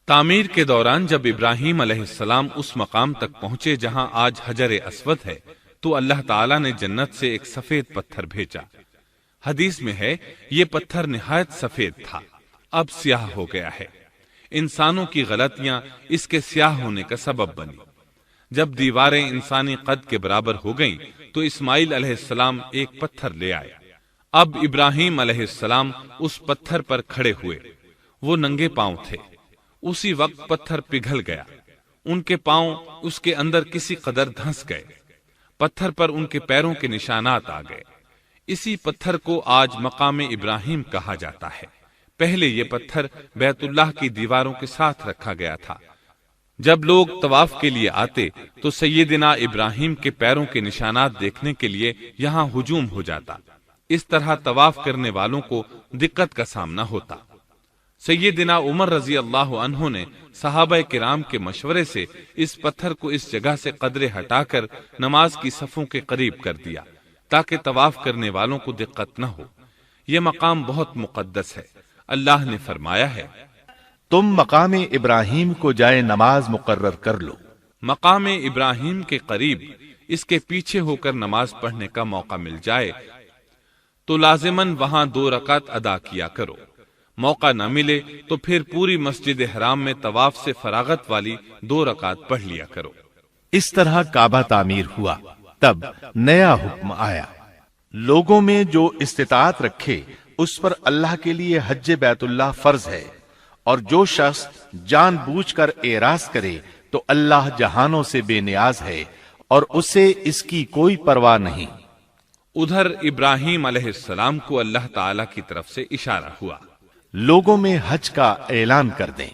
تعمیر کے دوران جب ابراہیم علیہ السلام اس مقام تک پہنچے جہاں آج حجر اسود ہے تو اللہ تعالیٰ نے جنت سے ایک سفید پتھر بھیجا۔ حدیث میں ہے یہ پتھر نہایت سفید تھا، اب سیاہ ہو گیا ہے۔ انسانوں کی غلطیاں اس کے سیاہ ہونے کا سبب بنی۔ جب دیواریں انسانی قد کے برابر ہو گئیں تو اسماعیل علیہ السلام ایک پتھر لے آئے۔ اب ابراہیم علیہ السلام اس پتھر پر کھڑے ہوئے، وہ ننگے پاؤں تھے۔ اسی وقت پتھر پگھل گیا، ان کے پاؤں اس کے اندر کسی قدر دھنس گئے، پتھر پر ان کے پیروں کے نشانات آ گئے۔ اسی پتھر کو آج مقام ابراہیم کہا جاتا ہے۔ پہلے یہ پتھر بیت اللہ کی دیواروں کے ساتھ رکھا گیا تھا۔ جب لوگ طواف کے لیے آتے تو سیدنا ابراہیم کے پیروں کے نشانات دیکھنے کے لیے یہاں ہجوم ہو جاتا۔ اس طرح طواف کرنے والوں کو دقت کا سامنا ہوتا۔ سیدنا عمر رضی اللہ عنہ نے صحابہ کرام کے مشورے سے اس پتھر کو اس جگہ سے قدرے ہٹا کر نماز کی صفوں کے قریب کر دیا تاکہ طواف کرنے والوں کو دقت نہ ہو۔ یہ مقام بہت مقدس ہے۔ اللہ نے فرمایا ہے، تم مقام ابراہیم کو جائے نماز مقرر کر لو۔ مقام ابراہیم کے قریب اس کے پیچھے ہو کر نماز پڑھنے کا موقع مل جائے تو لازماً وہاں 2 رکعت ادا کیا کرو۔ موقع نہ ملے تو پھر پوری مسجد حرام میں طواف سے فراغت والی 2 رکعت پڑھ لیا کرو۔ اس طرح کعبہ تعمیر ہوا۔ تب نیا حکم آیا، لوگوں میں جو استطاعت رکھے اس پر اللہ کے لیے حج بیت اللہ فرض ہے، اور جو شخص جان بوجھ کر اعراض کرے تو اللہ جہانوں سے بے نیاز ہے اور اسے اس کی کوئی پرواہ نہیں۔ ادھر ابراہیم علیہ السلام کو اللہ تعالی کی طرف سے اشارہ ہوا، لوگوں میں حج کا اعلان کر دیں۔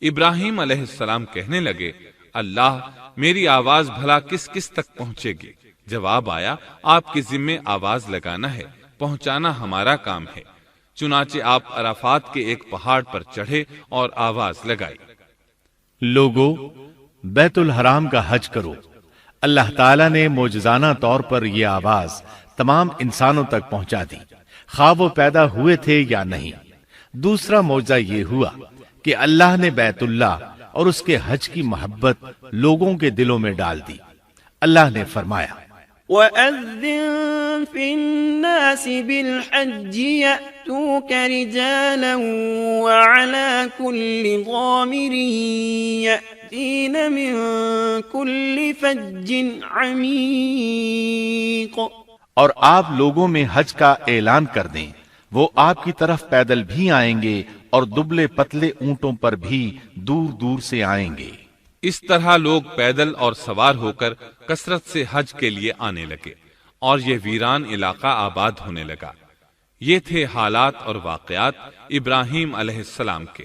ابراہیم علیہ السلام کہنے لگے، اللہ، میری آواز بھلا کس کس تک پہنچے گی؟ جواب آیا، آپ کے ذمے آواز لگانا ہے، پہنچانا ہمارا کام ہے۔ چنانچہ آپ عرفات کے ایک پہاڑ پر چڑھے اور آواز لگائی، لوگو، بیت الحرام کا حج کرو۔ اللہ تعالیٰ نے معجزانہ طور پر یہ آواز تمام انسانوں تک پہنچا دی، خواہ وہ پیدا ہوئے تھے یا نہیں۔ دوسرا معجزہ یہ ہوا کہ اللہ نے بیت اللہ اور اس کے حج کی محبت لوگوں کے دلوں میں ڈال دی۔ اللہ نے فرمایا، وَأَذِّن فِي النَّاسِ بِالْحَجِّ يَأْتُوكَ رِجَالًا وَعَلَى كُلِّ ضَامِرٍ يَأْتِينَ مِن كُلِّ فَجٍّ عَمِيقٍ۔ اور آپ لوگوں میں حج کا اعلان کر دیں، وہ آپ کی طرف پیدل بھی آئیں گے اور دبلے پتلے اونٹوں پر بھی دور دور سے آئیں گے۔ اس طرح لوگ پیدل اور سوار ہو کر کثرت سے حج کے لیے آنے لگے اور یہ ویران علاقہ آباد ہونے لگا۔ یہ تھے حالات اور واقعات ابراہیم علیہ السلام کے۔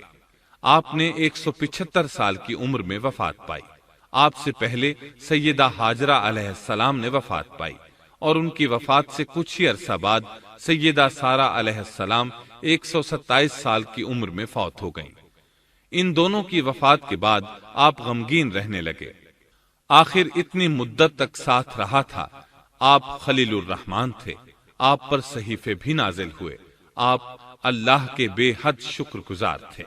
آپ نے 175 سال کی عمر میں وفات پائی۔ آپ سے پہلے سیدہ ہاجرہ علیہ السلام نے وفات پائی اور ان کی وفات سے کچھ ہی عرصہ بعد سیدہ سارہ علیہ السلام 127 سال کی عمر میں فوت ہو گئیں۔ ان دونوں کی وفات کے بعد آپ غمگین رہنے لگے۔ آخر اتنی مدت تک ساتھ رہا تھا۔ آپ خلیل الرحمن تھے، آپ پر صحیفے بھی نازل ہوئے، آپ اللہ کے بے حد شکر گزار تھے۔